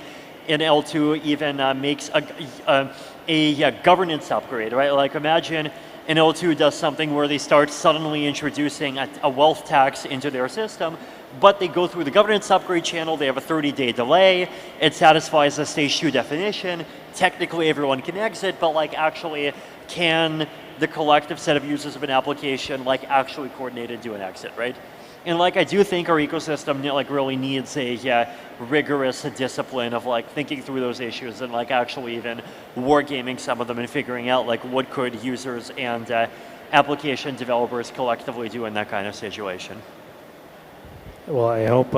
an L2 even makes a governance upgrade, right? Like imagine an L2 does something where they start suddenly introducing a wealth tax into their system, but they go through the governance upgrade channel, they have a 30-day delay, it satisfies the stage 2 definition, technically everyone can exit, but like actually can the collective set of users of an application like actually coordinate and do an exit, right? And like I do think our ecosystem like really needs a rigorous discipline of like thinking through those issues and like actually even wargaming some of them and figuring out like what could users and application developers collectively do in that kind of situation. Well, I hope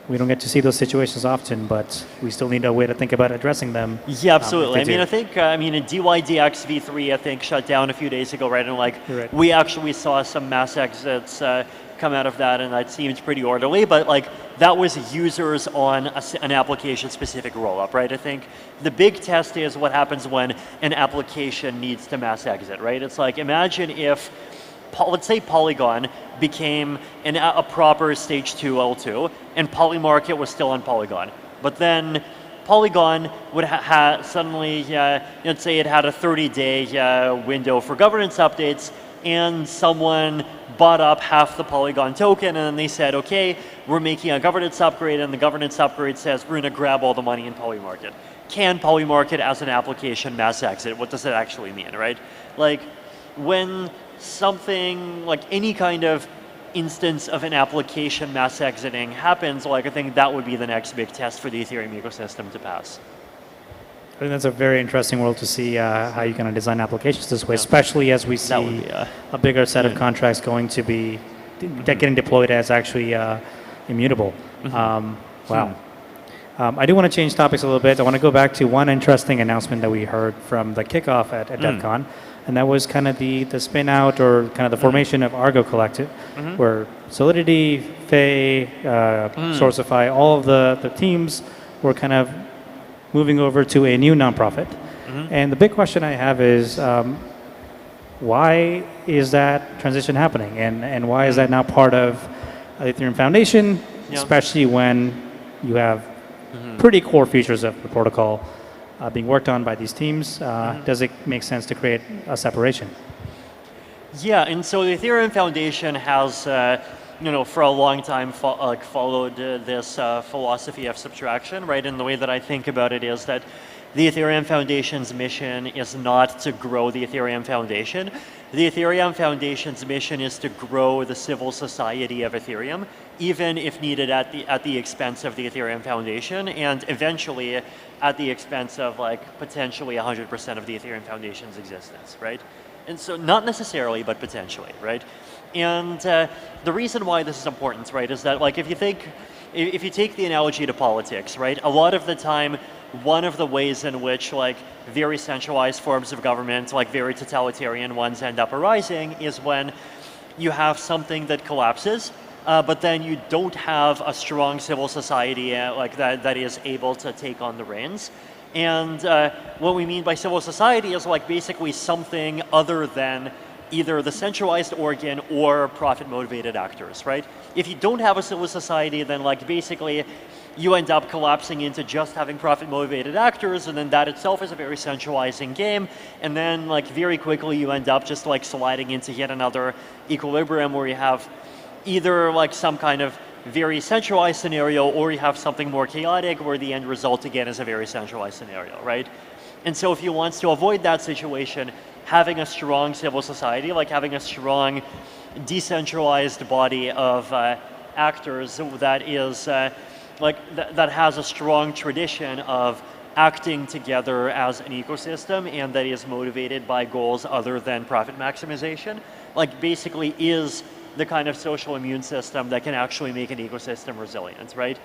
we don't get to see those situations often, but we still need a way to think about addressing them. Yeah, absolutely. I mean, I think, in DYDX v3, I think, shut down a few days ago, right? And like, we actually saw some mass exits come out of that, and that seemed pretty orderly, but like, that was users on an application-specific rollup, right? I think the big test is what happens when an application needs to mass exit, right? It's like, imagine if, let's say Polygon became a proper stage 2 L2 and Polymarket was still on Polygon. But then Polygon would suddenly, let's say it had a 30-day window for governance updates and someone bought up half the Polygon token and then they said, okay, we're making a governance upgrade and the governance upgrade says we're going to grab all the money in Polymarket. Can Polymarket as an application mass exit? What does it actually mean, right? Like when something like any kind of instance of an application mass exiting happens, like I think that would be the next big test for the Ethereum ecosystem to pass. I think that's a very interesting world to see how you can design applications this way, especially as we see a bigger set of contracts going to be getting deployed as actually immutable. Wow. I do want to change topics a little bit. I want to go back to one interesting announcement that we heard from the kickoff at DevCon. And that was kind of the spin out or kind of the formation of Argo Collective, where Solidity, Faye, Sourceify, all of the teams were kind of moving over to a new nonprofit. And the big question I have is, why is that transition happening? And why is that now part of the Ethereum Foundation, especially when you have pretty core features of the protocol being worked on by these teams? Does it make sense to create a separation? Yeah, and so the Ethereum Foundation has, for a long time followed this philosophy of subtraction, right? And the way that I think about it is that the Ethereum Foundation's mission is not to grow the Ethereum Foundation. The Ethereum Foundation's mission is to grow the civil society of Ethereum, even if needed at the expense of the Ethereum Foundation, and eventually at the expense of like potentially 100% of the Ethereum Foundation's existence, right? And so not necessarily, but potentially, right? And the reason why this is important, right, is that like if you take the analogy to politics, right, a lot of the time, one of the ways in which like very centralized forms of government, like very totalitarian ones, end up arising is when you have something that collapses, but then you don't have a strong civil society like that is able to take on the reins. And what we mean by civil society is like basically something other than either the centralized organ or profit-motivated actors, right? If you don't have a civil society, then like basically you end up collapsing into just having profit-motivated actors, and then that itself is a very centralizing game, and then like very quickly you end up just like sliding into yet another equilibrium where you have either like some kind of very centralized scenario or you have something more chaotic where the end result again is a very centralized scenario, right? And so if you want to avoid that situation, having a strong civil society, like having a strong decentralized body of actors that is that has a strong tradition of acting together as an ecosystem and that is motivated by goals other than profit maximization, like basically is the kind of social immune system that can actually make an ecosystem resilient, right?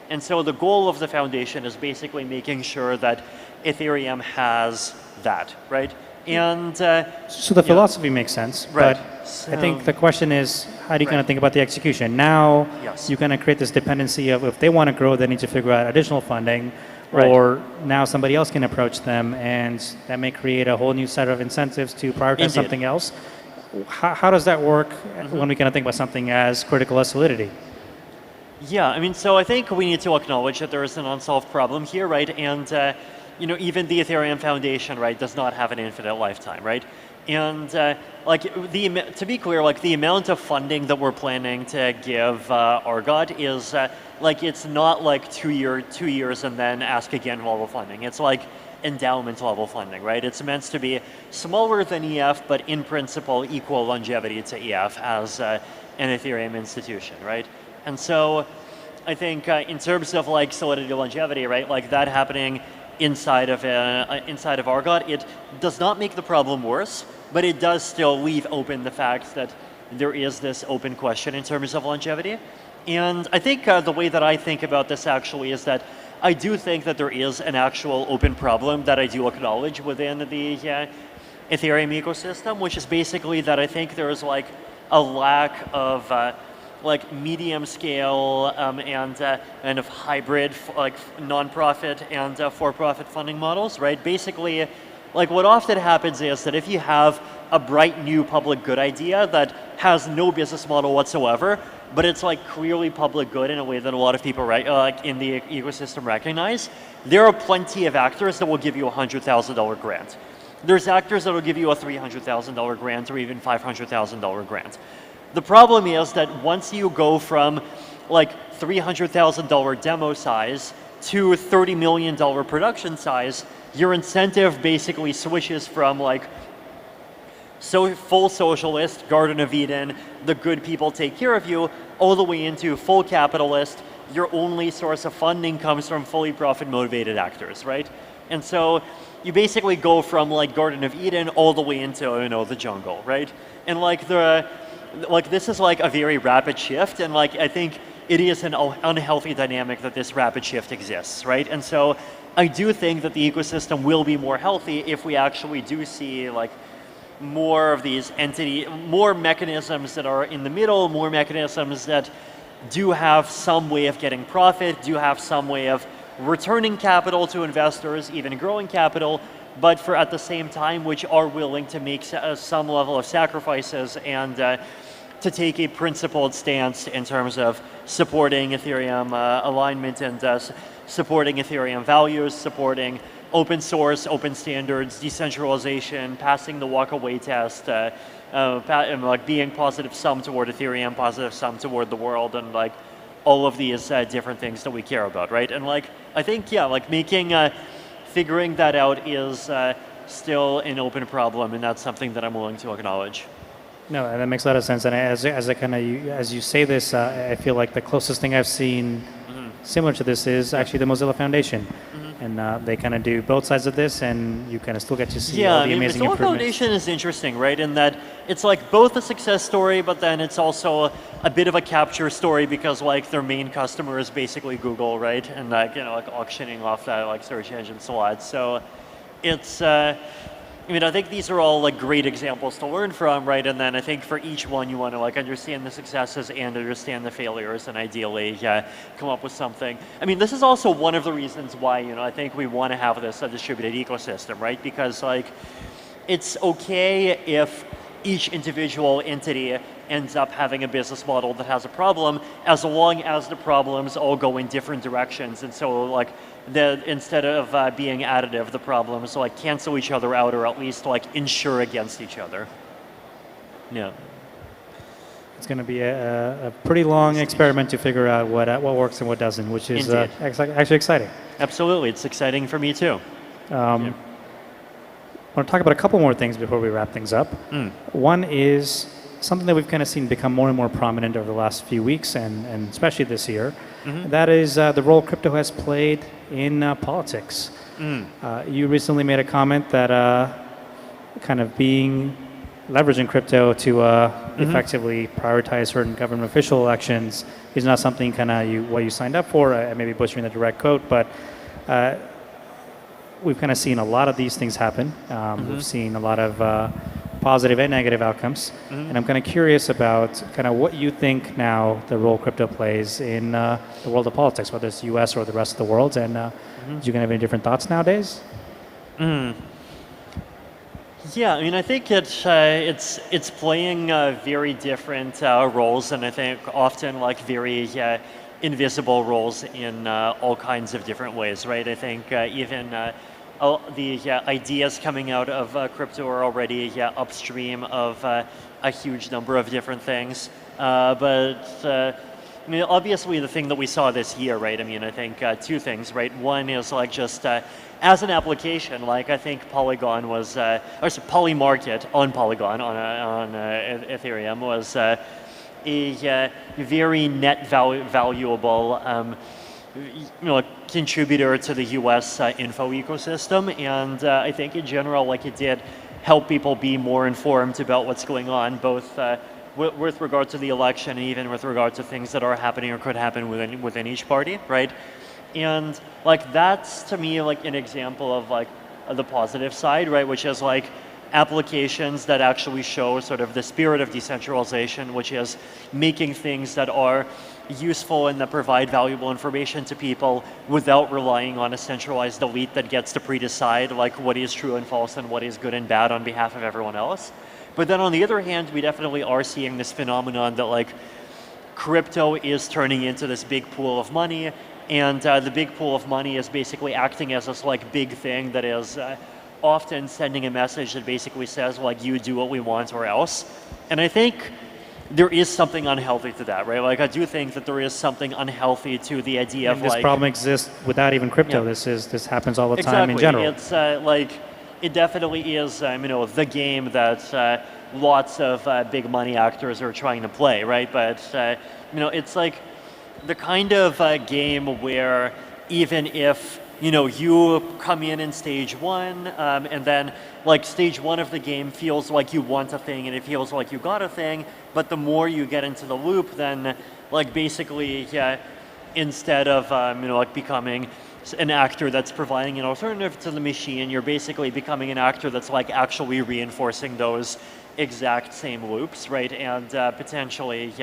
And so the goal of the foundation is basically making sure that Ethereum has that, right? And so the philosophy makes sense, right. But So, I think the question is, how do you kind of think about the execution? Now, you kind of create this dependency of if they want to grow, they need to figure out additional funding, Right. or now somebody else can approach them, and that may create a whole new set of incentives to prioritize Indeed. something else. How does that work when we kind of think about something as critical as solidity? Yeah, I mean, so I think we need to acknowledge that there is an unsolved problem here, right? And you know, even the Ethereum Foundation, right, does not have an infinite lifetime, right? And like to be clear, like the amount of funding that we're planning to give Argot is like it's not like 2 years and then ask again level funding. It's like endowment level funding, right? It's meant to be smaller than EF, but in principle equal longevity to EF as an Ethereum institution, right? And so I think in terms of like solidity longevity, right, like that happening inside of Argot, it does not make the problem worse, but it does still leave open the fact that there is this open question in terms of longevity. And I think the way that I think about this actually is that I do think that there is an actual open problem that I do acknowledge within the Ethereum ecosystem, which is basically that I think there is like a lack of like medium scale and kind of hybrid like nonprofit and for-profit funding models, right? Basically, like what often happens is that if you have a bright new public good idea that has no business model whatsoever, but it's like clearly public good in a way that a lot of people like in the ecosystem recognize, there are plenty of actors that will give you a $100,000 grant. There's actors that will give you a $300,000 grant or even $500,000 grant. The problem is that once you go from like $300,000 demo size to $30 million production size, your incentive basically switches from like full socialist, Garden of Eden, the good people take care of you, all the way into full capitalist, your only source of funding comes from fully profit motivated actors, right? And so you basically go from like Garden of Eden all the way into, you know, the jungle, right? And like this is like a very rapid shift, and like I think it is an unhealthy dynamic that this rapid shift exists, right? And so I do think that the ecosystem will be more healthy if we actually do see like more of these more mechanisms that are in the middle, more mechanisms that do have some way of getting profit, do have some way of returning capital to investors, even growing capital, but for at the same time, which are willing to make some level of sacrifices and to take a principled stance in terms of supporting Ethereum alignment and supporting Ethereum values, supporting open source, open standards, decentralization, passing the walk-away test, like being positive sum toward Ethereum, positive sum toward the world, and like all of these different things that we care about, right? And like I think, yeah, like figuring that out is still an open problem, and that's something that I'm willing to acknowledge. No, that makes a lot of sense. And as you say this, I feel like the closest thing I've seen similar to this is actually the Mozilla Foundation. And they kind of do both sides of this, and you kind of still get to see all the amazing Mozilla improvements. Foundation is interesting, right? In that it's like both a success story, but then it's also a bit of a capture story because like their main customer is basically Google, right? And like, you know, like auctioning off that like search engine slot. So it's, I mean, I think these are all like great examples to learn from, right? And then I think for each one you want to like understand the successes and understand the failures, and ideally, come up with something. I mean, this is also one of the reasons why, you know, I think we want to have this distributed ecosystem, right? Because like, it's okay if each individual entity ends up having a business model that has a problem, as long as the problems all go in different directions. And so like, instead of being additive, the problems like cancel each other out, or at least like insure against each other. Yeah. It's going to be a pretty long experiment to figure out what works and what doesn't, which is actually exciting. Absolutely, it's exciting for me too. I want to talk about a couple more things before we wrap things up. One is something that we've kind of seen become more and more prominent over the last few weeks and especially this year. That is the role crypto has played in politics. You recently made a comment that kind of leveraging crypto to effectively prioritize certain government official elections is not something kind of what you signed up for. I may be butchering the direct quote, but we've kind of seen a lot of these things happen. We've seen a lot of positive and negative outcomes. And I'm kind of curious about kind of what you think now the role crypto plays in the world of politics, whether it's the US or the rest of the world. And do you have any different thoughts nowadays? Yeah, I mean, I think it's playing very different roles, and I think often like very invisible roles in all kinds of different ways, right? I think even the ideas coming out of crypto are already upstream of a huge number of different things. But I mean, obviously the thing that we saw this year, right? I mean, I think two things, right? One is like just as an application, like I think Polygon was, or Polymarket on Polygon on Ethereum was a very net valuable contributor to the US info ecosystem, and I think in general, like it did help people be more informed about what's going on, both with regard to the election and even with regard to things that are happening or could happen within each party, right? And like that's to me like an example of like the positive side, right? Which is like applications that actually show sort of the spirit of decentralization, which is making things that are useful and that provide valuable information to people without relying on a centralized elite that gets to pre-decide like what is true and false and what is good and bad on behalf of everyone else. But then on the other hand, we definitely are seeing this phenomenon that like crypto is turning into this big pool of money, and the big pool of money is basically acting as this like big thing that is often sending a message that basically says like you do what we want or else. And I think there is something unhealthy to that, right? Like I do think that there is something unhealthy to the idea of this like problem exists without even crypto. Yeah. This happens all the time in general. It's like it definitely is the game that lots of big money actors are trying to play, right? But it's like the kind of game where even if you come in stage one, and then like stage one of the game feels like you want a thing and it feels like you got a thing, but the more you get into the loop, then like basically, instead of like becoming an actor that's providing an alternative to the machine, you're basically becoming an actor that's like actually reinforcing those exact same loops, right? And potentially,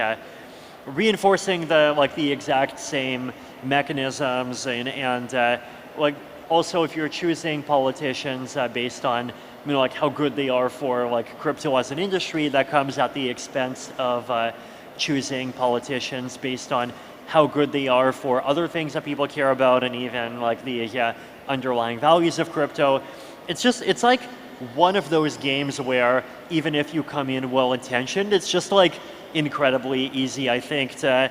reinforcing the exact same mechanisms and like also if you're choosing politicians based on like how good they are for like crypto as an industry, that comes at the expense of choosing politicians based on how good they are for other things that people care about and even like the underlying values of crypto. It's like one of those games where even if you come in well-intentioned, it's just like incredibly easy, I think, to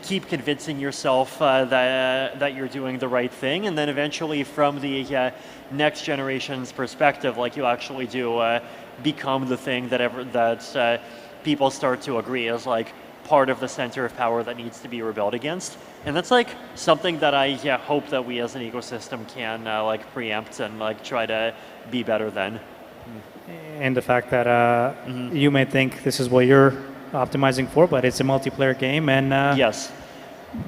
keep convincing yourself that you're doing the right thing, and then eventually from the next generation's perspective, like you actually do become the thing that people start to agree is like part of the center of power that needs to be rebelled against. And that's like something that I hope that we as an ecosystem can like preempt and like try to be better than. And the fact that you may think this is what you're optimizing for, but it's a multiplayer game, and yes,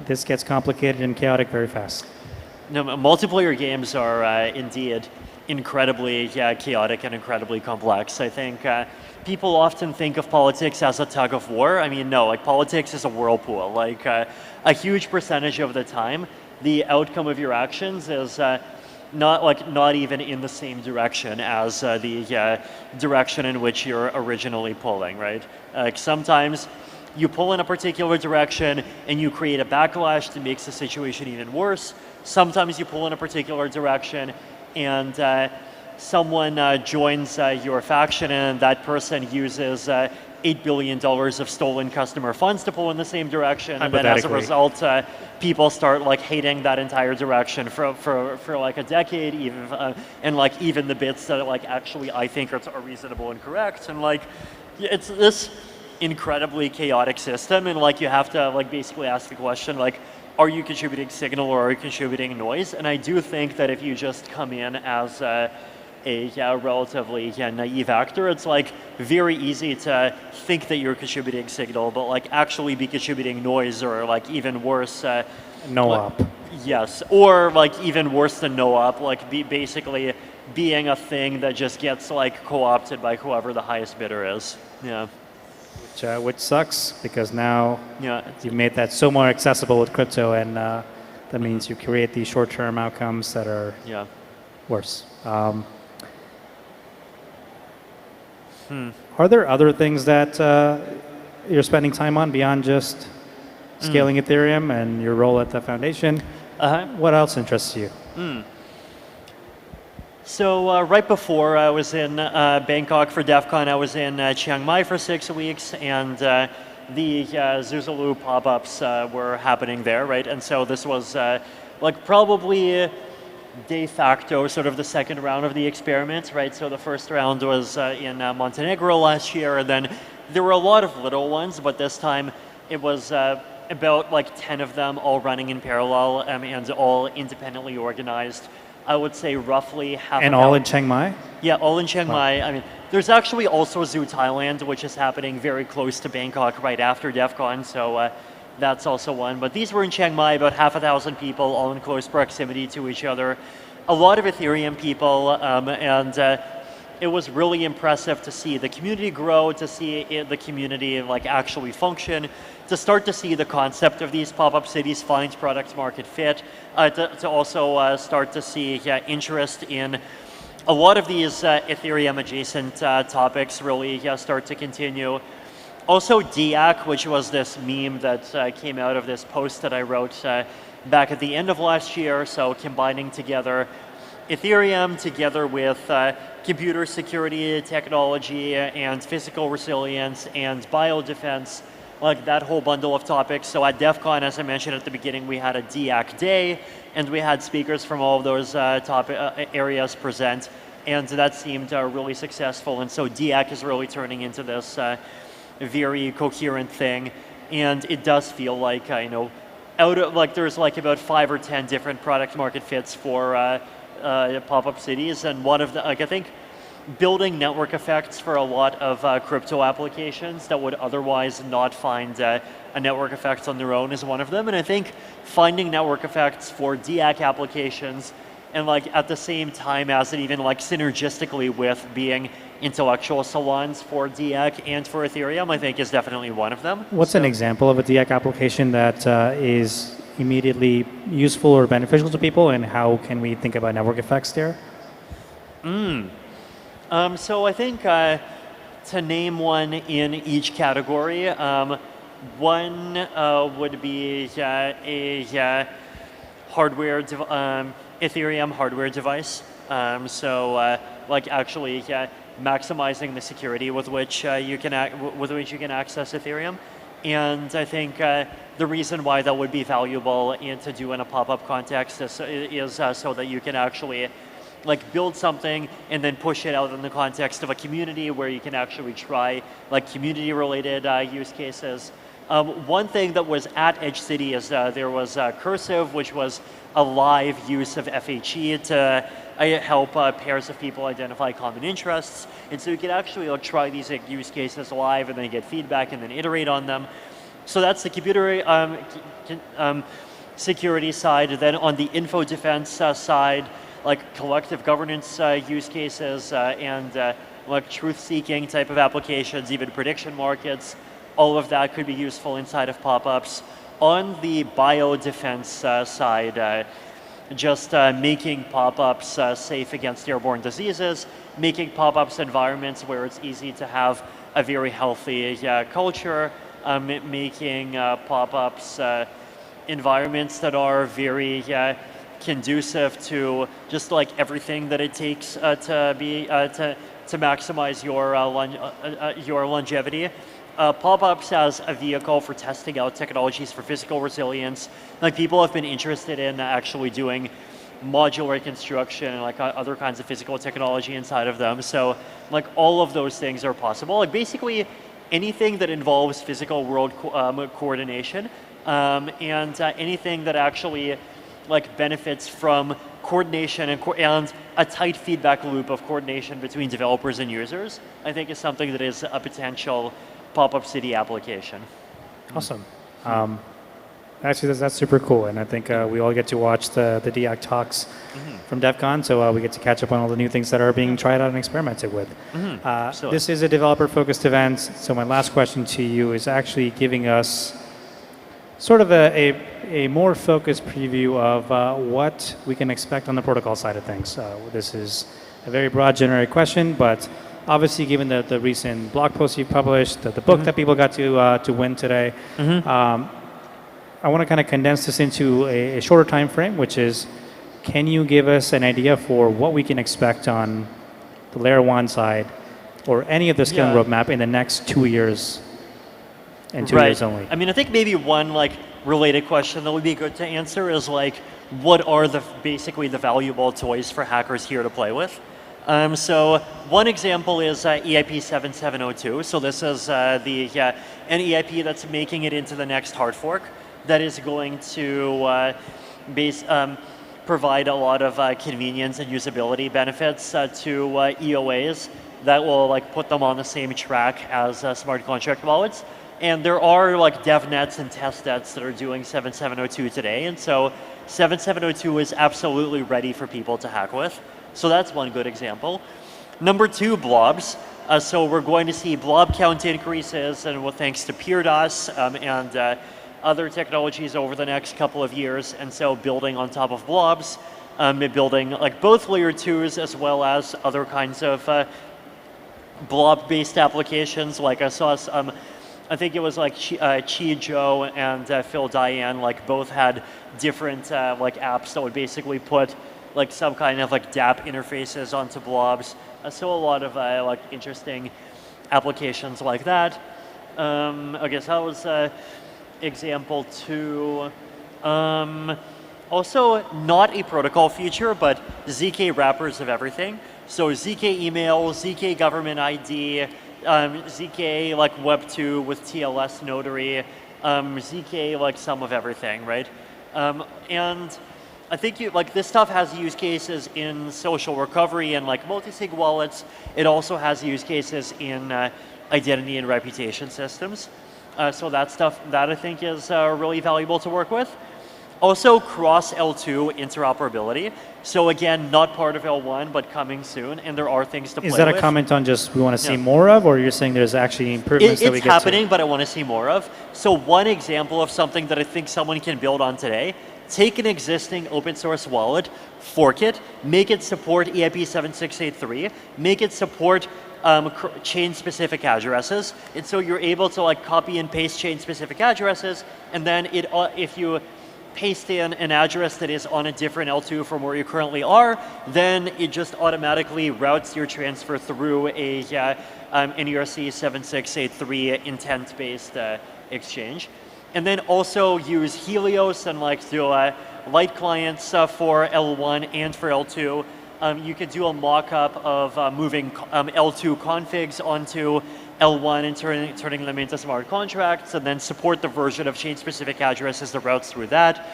this gets complicated and chaotic very fast. No, multiplayer games are indeed incredibly chaotic and incredibly complex. I think people often think of politics as a tug of war. I mean, no, like politics is a whirlpool. Like a huge percentage of the time, the outcome of your actions is not even in the same direction as the direction in which you're originally pulling, right? Like sometimes you pull in a particular direction and you create a backlash that makes the situation even worse. Sometimes you pull in a particular direction and someone joins your faction and that person uses $8 billion of stolen customer funds to pull in the same direction, and then as a result, people start like hating that entire direction for like a decade, even and like even the bits that like actually I think are reasonable and correct, and like it's this incredibly chaotic system, and like you have to like basically ask the question like, are you contributing signal or are you contributing noise? And I do think that if you just come in as a relatively naive actor, it's like very easy to think that you're contributing signal, but like actually be contributing noise, or like even worse, no-op. Yes, or like even worse than no-op, like basically being a thing that just gets like co-opted by whoever the highest bidder is. Yeah. Which sucks, because now you've made that so more accessible with crypto, and that means you create these short-term outcomes that are worse. Are there other things that you're spending time on beyond just scaling Ethereum and your role at the foundation? What else interests you? So right before I was in Bangkok for DEF CON, I was in Chiang Mai for 6 weeks, and the Zuzulu pop-ups were happening there, right? And so this was like probably de facto sort of the second round of the experiment, right? So the first round was in Montenegro last year, and then there were a lot of little ones, but this time it was about like 10 of them all running in parallel and all independently organized. I would say roughly half. And all in Chiang Mai? Yeah, all in Chiang Mai. I mean, there's actually also Zoo Thailand, which is happening very close to Bangkok right after DEF CON, so that's also one. But these were in Chiang Mai, about 1,000 people, all in close proximity to each other. A lot of Ethereum people, and it was really impressive to see the community grow, to see the community like actually function, to start to see the concept of these pop-up cities find product market fit, to also start to see interest in a lot of these Ethereum adjacent topics really start to continue. Also DIAC, which was this meme that came out of this post that I wrote back at the end of last year, so combining together Ethereum together with computer security technology and physical resilience and biodefense, like that whole bundle of topics. So at DEF CON, as I mentioned at the beginning, we had a DIAC day, and we had speakers from all of those areas present, and that seemed really successful. And so DIAC is really turning into this very coherent thing, and it does feel like there's like about 5 or 10 different product market fits for pop-up cities, and one of the I think building network effects for a lot of crypto applications that would otherwise not find a network effect on their own is one of them. And I think finding network effects for DIAC applications, and like at the same time as it even like synergistically with being intellectual salons for DIAC and for Ethereum, I think is definitely one of them. What's an example of a DIAC application that is immediately useful or beneficial to people, and how can we think about network effects there? So I think to name one in each category, one would be a hardware, Ethereum hardware device. Like actually maximizing the security with which you can access Ethereum. And I think the reason why that would be valuable to do in a pop-up context is so that you can actually like build something and then push it out in the context of a community where you can actually try like community-related use cases. One thing that was at Edge City is there was Cursive, which was a live use of FHE to help pairs of people identify common interests. And so you can actually try these use cases live and then get feedback and then iterate on them. So that's the computer security side. Then on the info defense side, like collective governance use cases and like truth-seeking type of applications, even prediction markets, all of that could be useful inside of pop-ups. On the biodefense side, just making pop-ups safe against airborne diseases, making pop-ups environments where it's easy to have a very healthy culture, making pop-ups environments that are very conducive to just like everything that it takes to maximize your longevity. Pop-ups as a vehicle for testing out technologies for physical resilience. Like people have been interested in actually doing modular construction and like other kinds of physical technology inside of them. So like all of those things are possible. Like basically anything that involves physical world coordination, and anything that actually like benefits from coordination and a tight feedback loop of coordination between developers and users, I think is something that is a potential pop-up city application. Awesome. Actually, that's super cool, and I think we all get to watch the DIAC talks from DEF CON, so we get to catch up on all the new things that are being tried out and experimented with. This is a developer-focused event, so my last question to you is actually giving us sort of a more focused preview of what we can expect on the protocol side of things. This is a very broad, generic question, but obviously, given the recent blog posts you published, the book that people got to win today, I want to kind of condense this into a shorter time frame, which is, can you give us an idea for what we can expect on the layer 1 side or any of the scaling roadmap in the next 2 years and 2 years only? I mean, I think maybe one like related question that would be good to answer is like, what are basically the valuable toys for hackers here to play with? So one example is EIP 7702. So this is an EIP that's making it into the next hard fork that is going to provide a lot of convenience and usability benefits to EOAs that will like put them on the same track as smart contract wallets. And there are like dev nets and test nets that are doing 7702 today. And so 7702 is absolutely ready for people to hack with. So that's one good example. Number 2, blobs. So we're going to see blob count increases, and thanks to PeerDOS and other technologies over the next couple of years. And so building on top of blobs, building like both layer 2s as well as other kinds of blob-based applications. Like I saw some, I think it was like Chi Joe and Phil Diane, like both had different like apps that would basically put like some kind of like DApp interfaces onto blobs. So a lot of like interesting applications like that. I guess that was example 2. Also not a protocol feature, but ZK wrappers of everything. So ZK email, ZK government ID, ZK like Web 2 with TLS notary, ZK like some of everything, right? And I think like this stuff has use cases in social recovery and like multi-sig wallets. It also has use cases in identity and reputation systems. So that stuff that I think is really valuable to work with. Also cross L2 interoperability. So again, not part of L1, but coming soon, and there are things to play with. Is that a comment on just we want to see more of, or you're saying there's actually improvements that we get to? It's happening, but I want to see more of. So one example of something that I think someone can build on today, take an existing open source wallet, fork it, make it support EIP 7683, make it support chain-specific addresses, and so you're able to like copy and paste chain-specific addresses, and then if you paste in an address that is on a different L2 from where you currently are, then it just automatically routes your transfer through a an ERC 7683 intent-based exchange. And then also use Helios and like do light clients for L1 and for L2. You could do a mock-up of moving L2 configs onto L1 and turning them into smart contracts, and then support the version of chain-specific addresses that routes through that.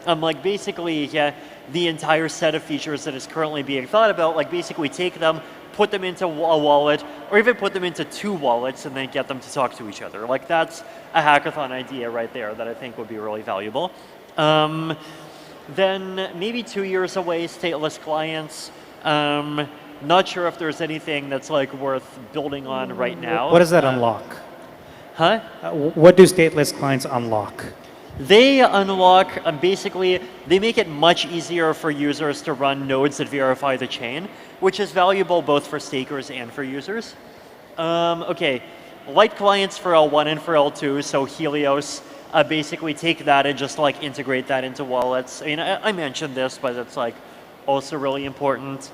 Like basically, the entire set of features that is currently being thought about, like basically take them, put them into a wallet, or even put them into 2 wallets and then get them to talk to each other. Like that's a hackathon idea right there that I think would be really valuable. Then maybe 2 years away, stateless clients. Not sure if there's anything that's like worth building on right now. What does that unlock? Huh? What do stateless clients unlock? They unlock, basically, they make it much easier for users to run nodes that verify the chain, which is valuable both for stakers and for users. Okay, light clients for L1 and for L2, so Helios, basically take that and just like integrate that into wallets. I mean, I mentioned this, but it's like also really important.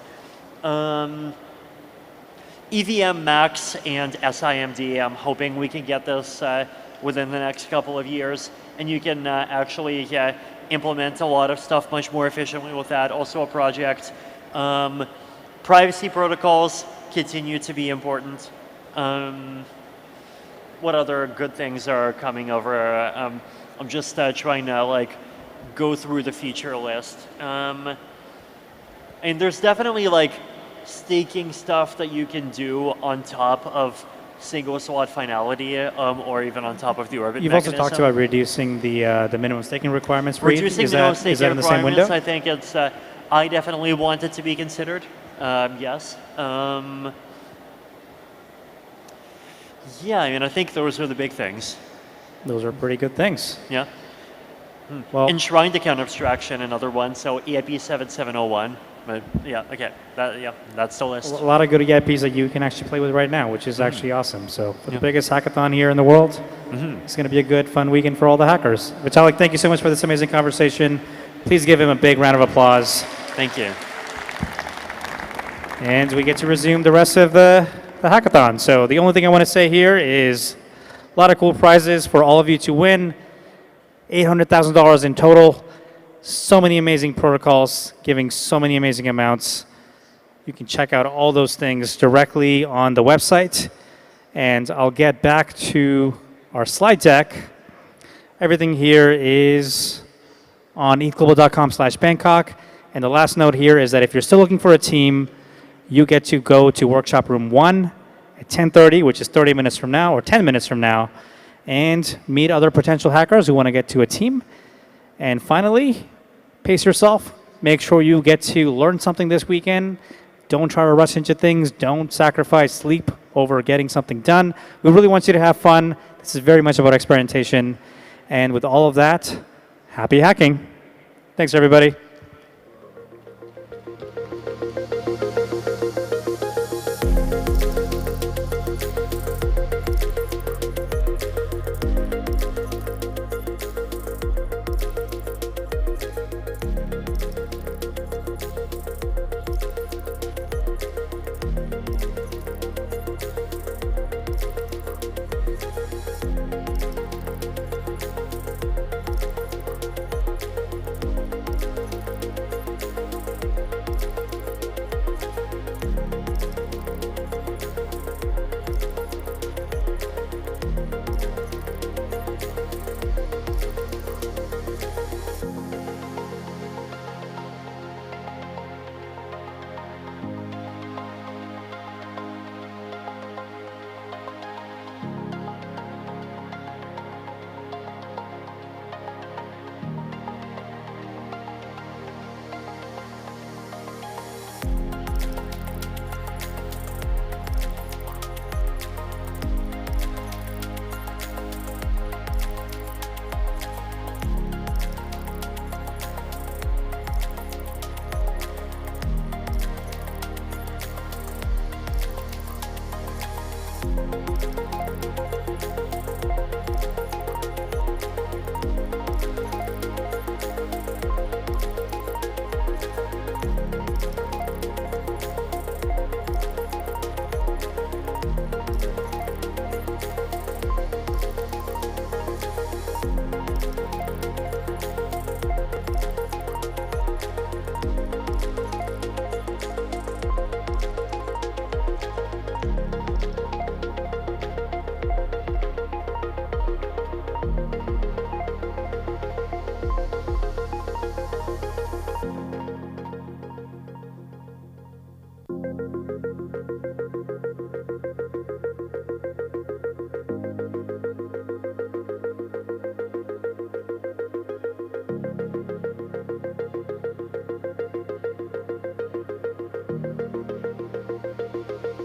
EVM Max and SIMD, I'm hoping we can get this within the next couple of years. And you can actually implement a lot of stuff much more efficiently with that. Also a project. Privacy protocols continue to be important. what other good things are coming over. I'm just trying to like go through the feature list. And there's definitely like staking stuff that you can do on top of single slot finality, or even on top of the orbit You've mechanism. also talked about reducing the minimum staking requirements for ETH. Reducing Is minimum that staking in the same window? requirements, I think it's, I definitely want it to be considered, yes. Yeah, I mean, I think those are the big things. Those are pretty good things. Yeah. Well, enshrined account abstraction, another one, so EIP 7701. But yeah, okay, that's the list. A lot of good EIPs that you can actually play with right now, which is actually awesome. So for the biggest hackathon here in the world, it's going to be a good, fun weekend for all the hackers. Vitalik, thank you so much for this amazing conversation. Please give him a big round of applause. Thank you. And we get to resume the rest of the hackathon. So the only thing I want to say here is a lot of cool prizes for all of you to win. $800,000 in total. So many amazing protocols, giving so many amazing amounts. You can check out all those things directly on the website. And I'll get back to our slide deck. Everything here is on ethglobal.com/Bangkok. And the last note here is that if you're still looking for a team, you get to go to workshop room 1 at 10:30, which is 30 minutes from now, or 10 minutes from now, and meet other potential hackers who want to get to a team. And finally, pace yourself. Make sure you get to learn something this weekend. Don't try to rush into things. Don't sacrifice sleep over getting something done. We really want you to have fun. This is very much about experimentation. And with all of that, happy hacking. Thanks, everybody.